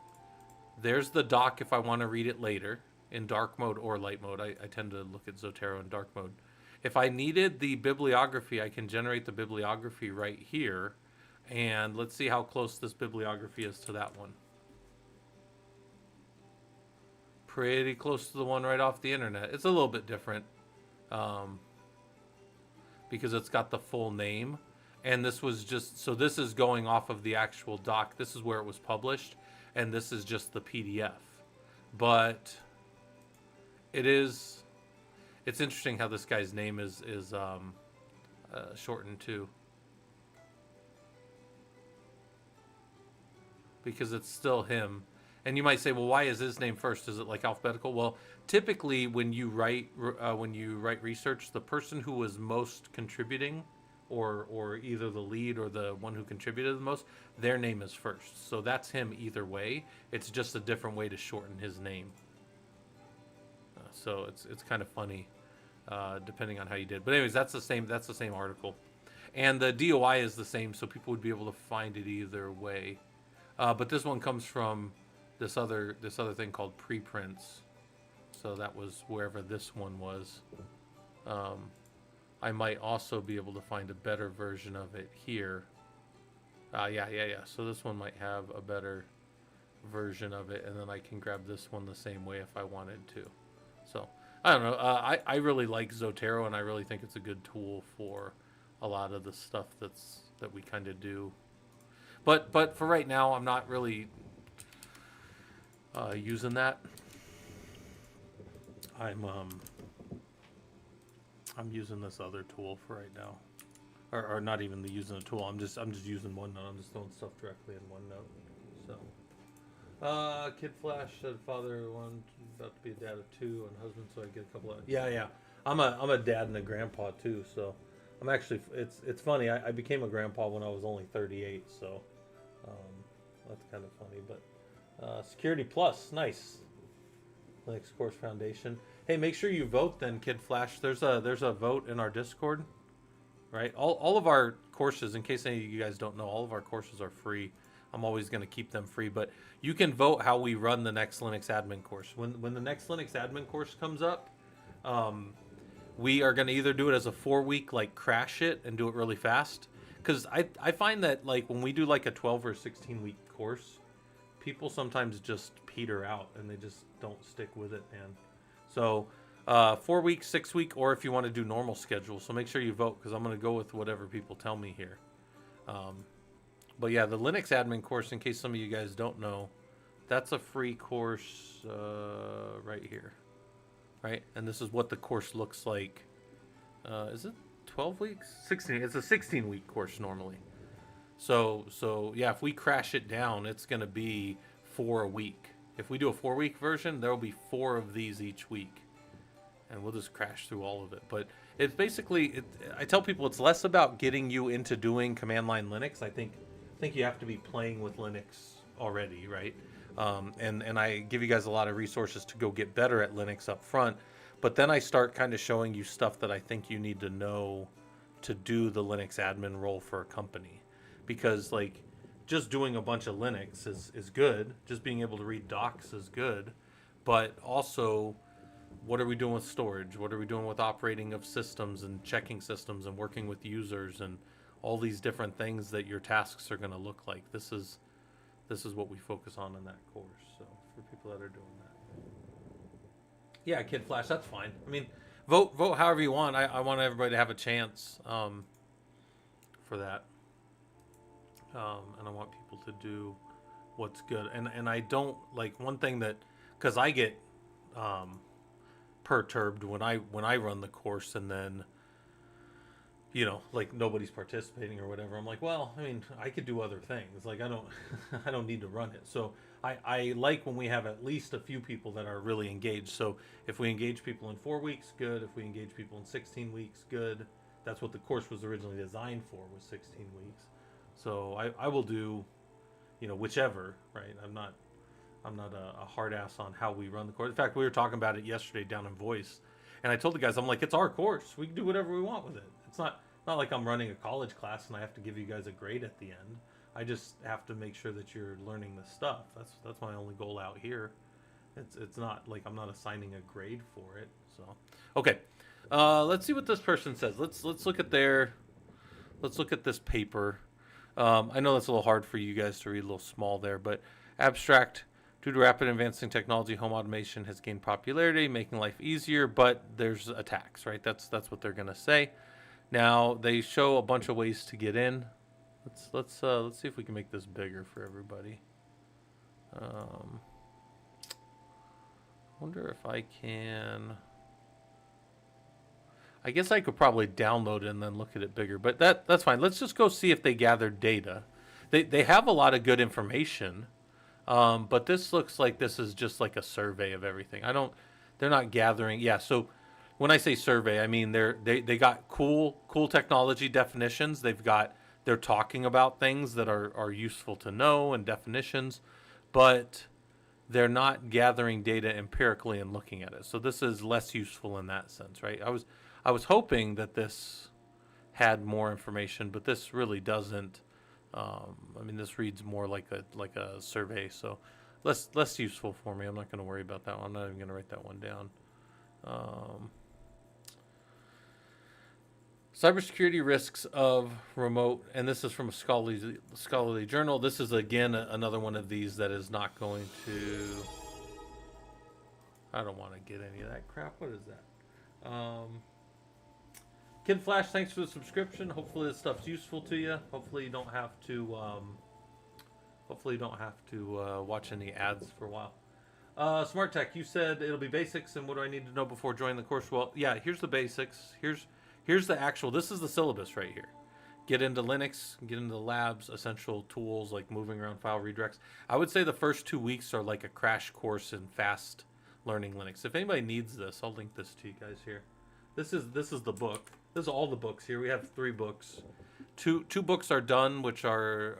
There's the doc if I want to read it later in dark mode or light mode. I tend to look at Zotero in dark mode. If I needed the bibliography, I can generate the bibliography right here. And let's see how close this bibliography is to that one. Pretty close to the one right off the internet. It's a little bit different because it's got the full name. And this was just, so this is going off of the actual doc. This is where it was published. And this is just the PDF. But it's interesting how this guy's name is shortened too. Because it's still him. And you might say, well, why is his name first? Is it like alphabetical? Well, typically when you write research, the person who was most contributing, or either the lead or the one who contributed the most, their name is first. So that's him either way. It's just a different way to shorten his name. So it's kind of funny, depending on how you did. But anyways, that's the same article, and the DOI is the same, so people would be able to find it either way. But this one comes from this other thing called preprints. So that was wherever this one was. I might also be able to find a better version of it here. Yeah. So this one might have a better version of it, and then I can grab this one the same way if I wanted to. So I don't know. I really like Zotero, and I really think it's a good tool for a lot of the stuff that we kind of do. But for right now, I'm not really using that. I'm using this other tool for right now, or not even using a tool. I'm just using OneNote. I'm just throwing stuff directly in OneNote. So, Kid Flash said father one about to be a dad of 2 and husband, so I get a couple of yeah. I'm a dad and a grandpa too. So I'm actually it's funny. I became a grandpa when I was only 38. So that's kind of funny. But Security Plus, nice. Linux Course Foundation. Hey, make sure you vote then, Kid Flash. There's a vote in our Discord, right? All of our courses, in case any of you guys don't know, all of our courses are free. I'm always going to keep them free, but you can vote how we run the next Linux admin course. When the next Linux admin course comes up, we are going to either do it as a 4-week, like crash it and do it really fast. Because I find that like when we do like a 12 or 16-week course, people sometimes just peter out and they just don't stick with it, man. So 4 week, 6 week, or if you want to do normal schedule. So make sure you vote, because I'm going to go with whatever people tell me here. But yeah, the Linux admin course, in case some of you guys don't know, that's a free course right here, right? And this is what the course looks like. Is it 12 weeks? 16. It's a 16-week course normally. So yeah, if we crash it down, it's going to be 4 a week. If we do a 4-week version, there will be 4 of these each week. And we'll just crash through all of it. But It's basically, I tell people it's less about getting you into doing command line Linux. I think you have to be playing with Linux already, right? And I give you guys a lot of resources to go get better at Linux up front, but then I start kind of showing you stuff that I think you need to know to do the Linux admin role for a company, because like just doing a bunch of Linux is good. Just being able to read docs is good, but also what are we doing with storage? What are we doing with operating of systems and checking systems and working with users and all these different things that your tasks are going to look like? This is what we focus on in that course. So for people that are doing that, yeah, Kid Flash, that's fine. I mean, vote however you want. I want everybody to have a chance for that, and I want people to do what's good. And I don't like one thing that, because I get perturbed when I run the course and then like nobody's participating or whatever. I'm like, well, I mean, I could do other things. Like I don't I don't need to run it. So I like when we have at least a few people that are really engaged. So if we engage people in 4 weeks, good. If we engage people in 16 weeks, good. That's what the course was originally designed for, was 16 weeks. So I will do whichever, right? I'm not a hard ass on how we run the course. In fact, we were talking about it yesterday down in Voice, and I told the guys, I'm like, it's our course. We can do whatever we want with it. It's not like I'm running a college class and I have to give you guys a grade at the end. I just have to make sure that you're learning this stuff. That's my only goal out here. It's not like I'm not assigning a grade for it. So okay, let's see what this person says. Let's look at this paper. I know that's a little hard for you guys to read, a little small there, but abstract. Due to rapid advancing technology, home automation has gained popularity, making life easier, but there's attacks, right? That's what they're gonna say. Now they show a bunch of ways to get in. Let's see if we can make this bigger for everybody. Wonder if I can. I guess I could probably download it and then look at it bigger, but that's fine. Let's just go see if they gathered data. They have a lot of good information. But this looks like this is just like a survey of everything. They're not gathering. Yeah. So when I say survey, I mean they got cool technology definitions. They're talking about things that are useful to know and definitions, but they're not gathering data empirically and looking at it. So this is less useful in that sense, right? I was hoping that this had more information, but this really doesn't. I mean, this reads more like a survey, so less useful for me. I'm not going to worry about that one. I'm not even going to write that one down. Cybersecurity risks of remote, and this is from a scholarly journal. This is again another one of these that is not going to. I don't want to get any of that crap. What is that? Kid Flash, thanks for the subscription. Hopefully this stuff's useful to you. Hopefully you don't have to. Watch any ads for a while. Smart Tech, you said it'll be basics, and what do I need to know before joining the course? Well, yeah, here's the basics. Here's the actual. This is the syllabus right here. Get into Linux, get into the labs, essential tools like moving around file redirects. I would say the first 2 weeks are like a crash course in fast learning Linux. If anybody needs this, I'll link this to you guys here. This is the book. This is all the books here. We have 3 books. Two books are done, which are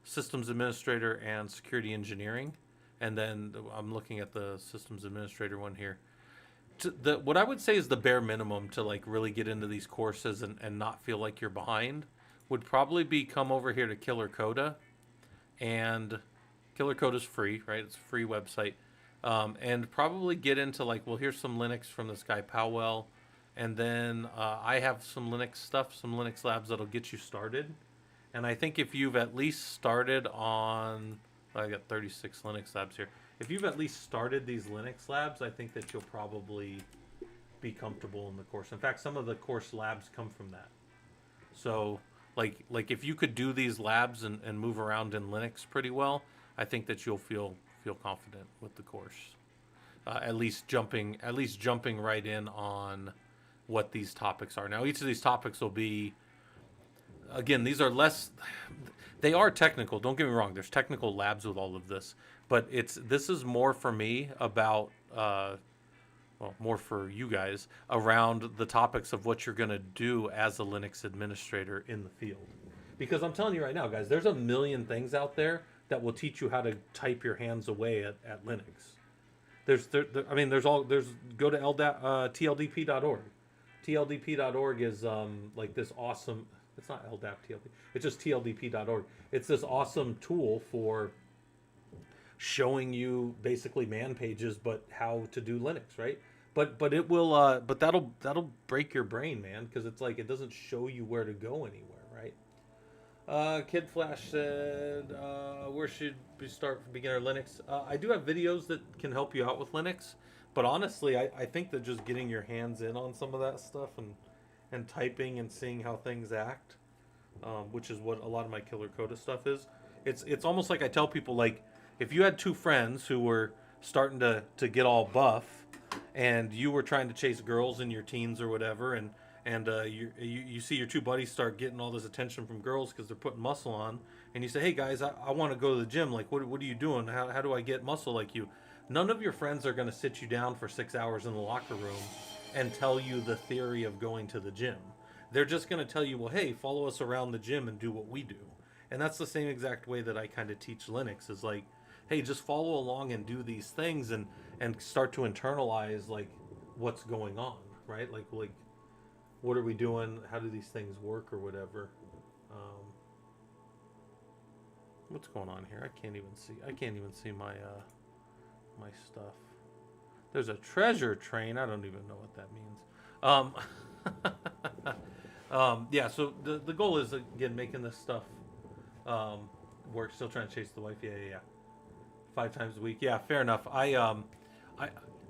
Systems Administrator and Security Engineering. And then I'm looking at the Systems Administrator one here. What I would say is the bare minimum to like really get into these courses and not feel like you're behind would probably be come over here to Killer Coda. And Killer Coda is free, right? It's a free website. And probably get into like, well, here's some Linux from this guy Powell. And then I have some Linux stuff, some Linux labs that'll get you started. And I think if you've at least started on, I got 36 Linux labs here. If you've at least started these Linux labs, I think that you'll probably be comfortable in the course. In fact, some of the course labs come from that. So like if you could do these labs and move around in Linux pretty well, I think that you'll feel confident with the course. At least jumping right in on what these topics are. Now, each of these topics will be, again, these are less, they are technical. Don't get me wrong. There's technical labs with all of this, but this is more for me about well, more for you guys, around the topics of what you're going to do as a Linux administrator in the field. Because I'm telling you right now, guys, there's a million things out there that will teach you how to type your hands away at Linux. I mean, there's go to tldp.org. tldp.org is like this awesome. It's not LDAP TLDP. It's just tldp.org. It's this awesome tool for showing you basically man pages, but how to do Linux, right? But it will but that'll break your brain, man, because it's like it doesn't show you where to go anywhere, right? Kid Flash said, where should we start for beginner Linux? I do have videos that can help you out with Linux, but honestly, I think that just getting your hands in on some of that stuff and typing and seeing how things act, which is what a lot of my Killer Coda stuff is. It's almost like I tell people, like, if you had two friends who were starting to get all buff, and you were trying to chase girls in your teens or whatever, and you see your two buddies start getting all this attention from girls because they're putting muscle on, and you say, hey guys, I want to go to the gym, like what are you doing, how do I get muscle like you? None of your friends are going to sit you down for 6 hours in the locker room and tell you the theory of going to the gym. They're just going to tell you, well, hey, follow us around the gym and do what we do. And that's the same exact way that I kind of teach Linux, is like, hey, just follow along and do these things and start to internalize like what's going on, right? Like what are we doing? How do these things work or whatever? What's going on here? I can't even see my my stuff. There's a treasure train. I don't even know what that means. Yeah. So the goal is, again, making this stuff work. Still trying to chase the wife. Yeah. 5 times a week. Yeah, fair enough. I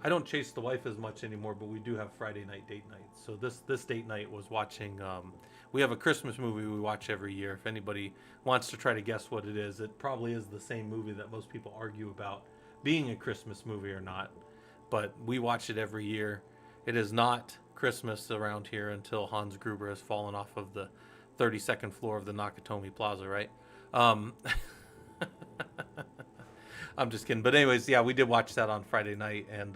don't chase the wife as much anymore, but we do have Friday night date nights. So this date night was watching. We have a Christmas movie we watch every year. If anybody wants to try to guess what it probably is the same movie that most people argue about being a Christmas movie or not. But we watch it every year. It is not Christmas around here until Hans Gruber has fallen off of the 32nd floor of the Nakatomi Plaza, right? I'm just kidding. But anyways, yeah, we did watch that on Friday night. And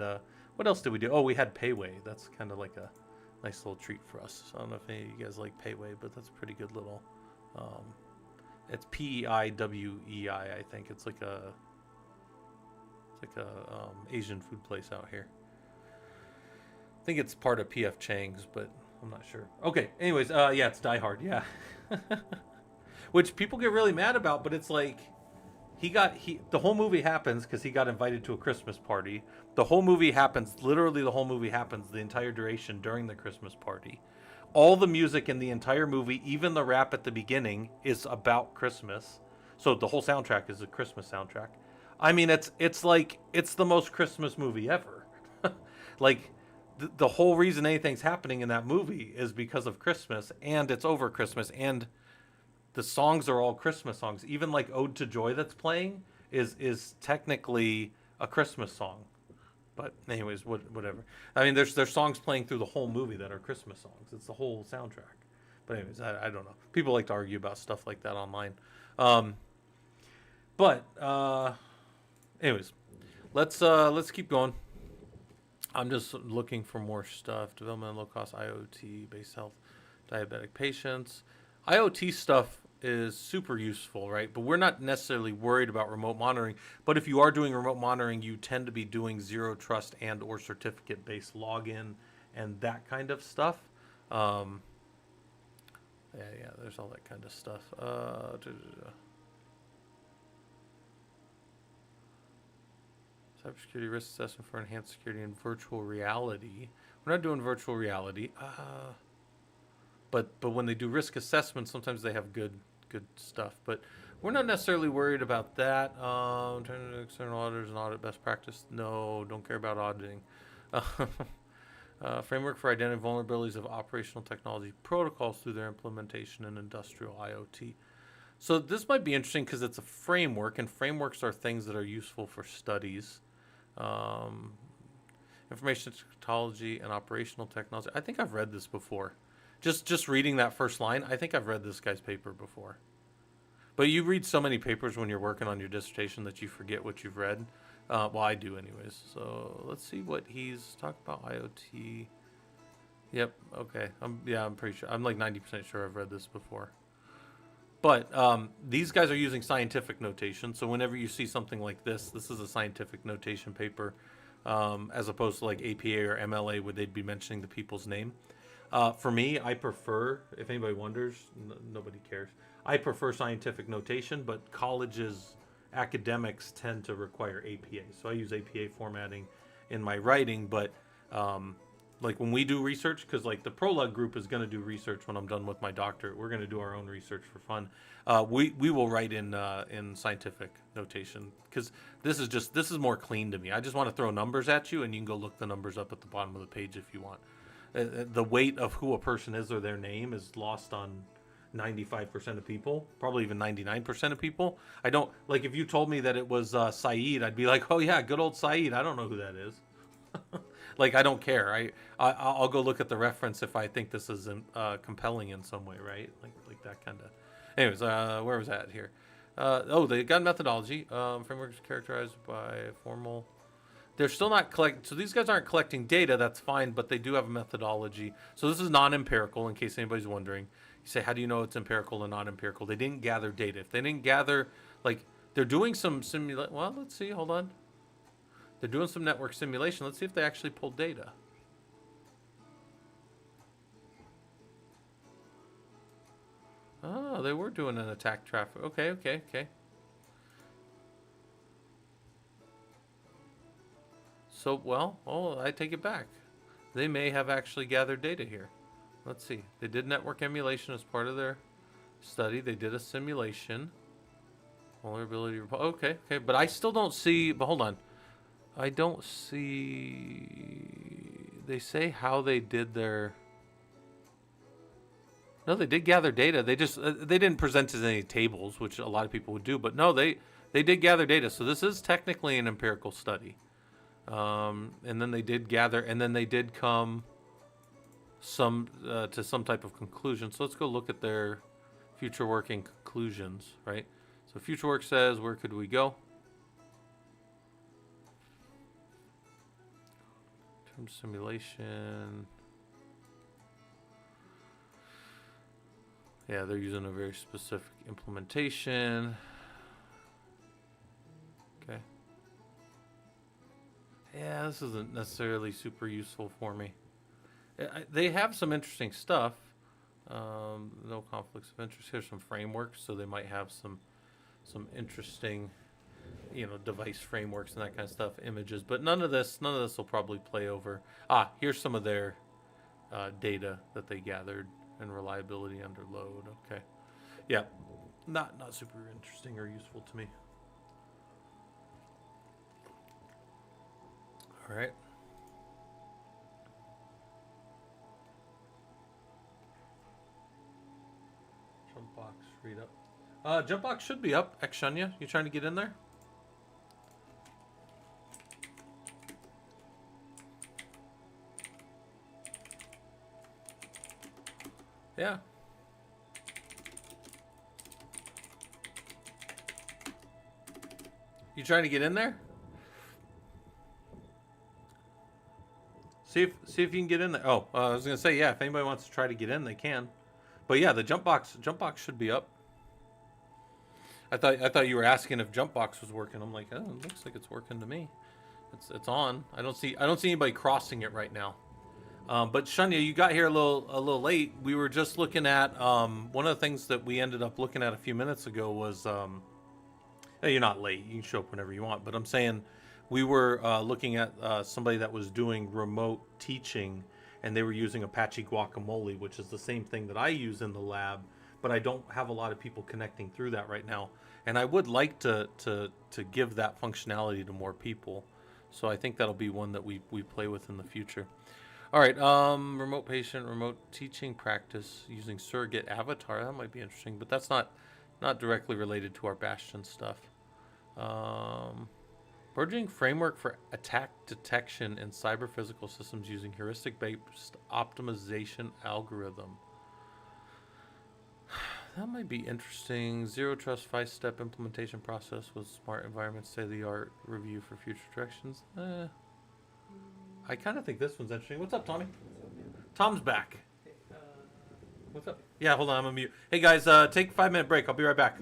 what else did we do? Oh, we had Payway. That's kind of like a nice little treat for us. So I don't know if any of you guys like Payway, but that's a pretty good little... it's Peiwei, I think. It's like a Asian food place out here. I think it's part of PF Chang's, but I'm not sure. Okay, anyways, yeah, it's Die Hard, yeah. Which people get really mad about, but it's like... the whole movie happens because he got invited to a Christmas party. The whole movie happens, literally the whole movie happens the entire duration during the Christmas party. All the music in the entire movie, even the rap at the beginning, is about Christmas. So the whole soundtrack is a Christmas soundtrack. I mean, it's like, it's the most Christmas movie ever. Like, the whole reason anything's happening in that movie is because of Christmas, and it's over Christmas, and the songs are all Christmas songs. Even like Ode to Joy that's playing is technically a Christmas song. But anyways, whatever. I mean, there's songs playing through the whole movie that are Christmas songs. It's the whole soundtrack. But anyways, I don't know. People like to argue about stuff like that online. Anyways, let's keep going. I'm just looking for more stuff. Development, low cost IoT, based health, diabetic patients. IoT stuff is super useful, right? But we're not necessarily worried about remote monitoring. But if you are doing remote monitoring, you tend to be doing zero trust and or certificate-based login and that kind of stuff. Yeah, there's all that kind of stuff. Cybersecurity risk assessment for enhanced security and virtual reality. We're not doing virtual reality. But when they do risk assessment, sometimes they have good stuff. But we're not necessarily worried about that. Turning to external auditors and audit best practice. No, don't care about auditing. Framework for identifying vulnerabilities of operational technology protocols through their implementation in industrial IoT. So this might be interesting because it's a framework, and frameworks are things that are useful for studies. Information technology and operational technology. I think I've read this before. Just reading that first line, I think I've read this guy's paper before. But you read so many papers when you're working on your dissertation that you forget what you've read. Well, I do anyways. So let's see what he's talked about. IoT. Yep. Okay. I'm pretty sure. I'm like 90% sure I've read this before. But these guys are using scientific notation. So whenever you see something like this is a scientific notation paper, as opposed to like APA or MLA, where they'd be mentioning the people's name. For me, I prefer, if anybody wonders, nobody cares. I prefer scientific notation, but colleges, academics tend to require APA. So I use APA formatting in my writing, but like when we do research, because like the ProLUG group is going to do research when I'm done with my doctorate. We're going to do our own research for fun. We will write in scientific notation, because this is more clean to me. I just want to throw numbers at you, and you can go look the numbers up at the bottom of the page if you want. The weight of who a person is or their name is lost on 95% of people, probably even 99% of people. I don't, like, if you told me that it was Saeed, I'd be like, oh yeah, good old Saeed. I don't know who that is. Like, I don't care. I'll go look at the reference if I think this is compelling in some way, right? Like that kind of. Anyways, where was that here? They got methodology. Framework is characterized by formal. They're still not collecting. So these guys aren't collecting data. That's fine, but they do have a methodology. So this is non-empirical, in case anybody's wondering. You say, how do you know it's empirical and non-empirical? They didn't gather data. If they didn't gather, like, they're doing some simulation. Well, let's see. Hold on. They're doing some network simulation. Let's see if they actually pulled data. Oh, they were doing an attack traffic. Okay. So, well, I take it back. They may have actually gathered data here. Let's see. They did network emulation as part of their study. They did a simulation. Vulnerability. Okay. But I still don't see. But hold on. I don't see. They say how they did their. No, they did gather data. They just they didn't present as any tables, which a lot of people would do. But no, they did gather data. So this is technically an empirical study. And then they did gather, and then they did come to some type of conclusion. So let's go look at their future working conclusions, right? So future work says, where could we go? Term simulation. Yeah, they're using a very specific implementation. Okay. Yeah, this isn't necessarily super useful for me. They have some interesting stuff. No conflicts of interest. Here's some frameworks, so they might have some interesting, device frameworks and that kind of stuff, images. But none of this will probably play over. Here's some of their data that they gathered and reliability under load. Okay, yeah, not super interesting or useful to me. All right. Jump box, read up. Jump box should be up. Exshunya, you trying to get in there? Yeah. You trying to get in there? See if you can get in there. Oh, I was gonna say, yeah. If anybody wants to try to get in, they can. But yeah, the jump box should be up. I thought you were asking if jump box was working. I'm like, oh, it looks like it's working to me. It's on. I don't see anybody crossing it right now. But Shunya, you got here a little late. We were just looking at one of the things that we ended up looking at a few minutes ago was you're not late. You can show up whenever you want. But I'm saying we were looking at somebody that was doing remote teaching, and they were using Apache Guacamole, which is the same thing that I use in the lab, but I don't have a lot of people connecting through that right now. And I would like to give that functionality to more people. So I think that'll be one that we play with in the future. All right, remote patient, remote teaching practice using surrogate avatar. That might be interesting, but that's not directly related to our Bastion stuff. Burgeoning framework for attack detection in cyber physical systems using heuristic-based optimization algorithm. That might be interesting. Zero trust 5-step implementation process with smart environment, state of the art review for future directions. I kind of think this one's interesting. What's up, Tommy? Tom's back. What's up? Yeah, hold on, I'm on mute. Hey guys, take a 5-minute break. I'll be right back.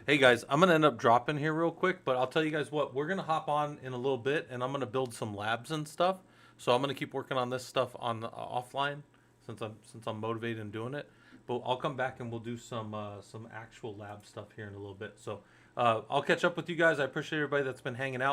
Hey guys, I'm gonna end up dropping here real quick, but I'll tell you guys what, we're gonna hop on in a little bit, and I'm gonna build some labs and stuff. So I'm gonna keep working on this stuff on the, offline, since I'm motivated and doing it. But I'll come back and we'll do some actual lab stuff here in a little bit. So I'll catch up with you guys. I appreciate everybody that's been hanging out.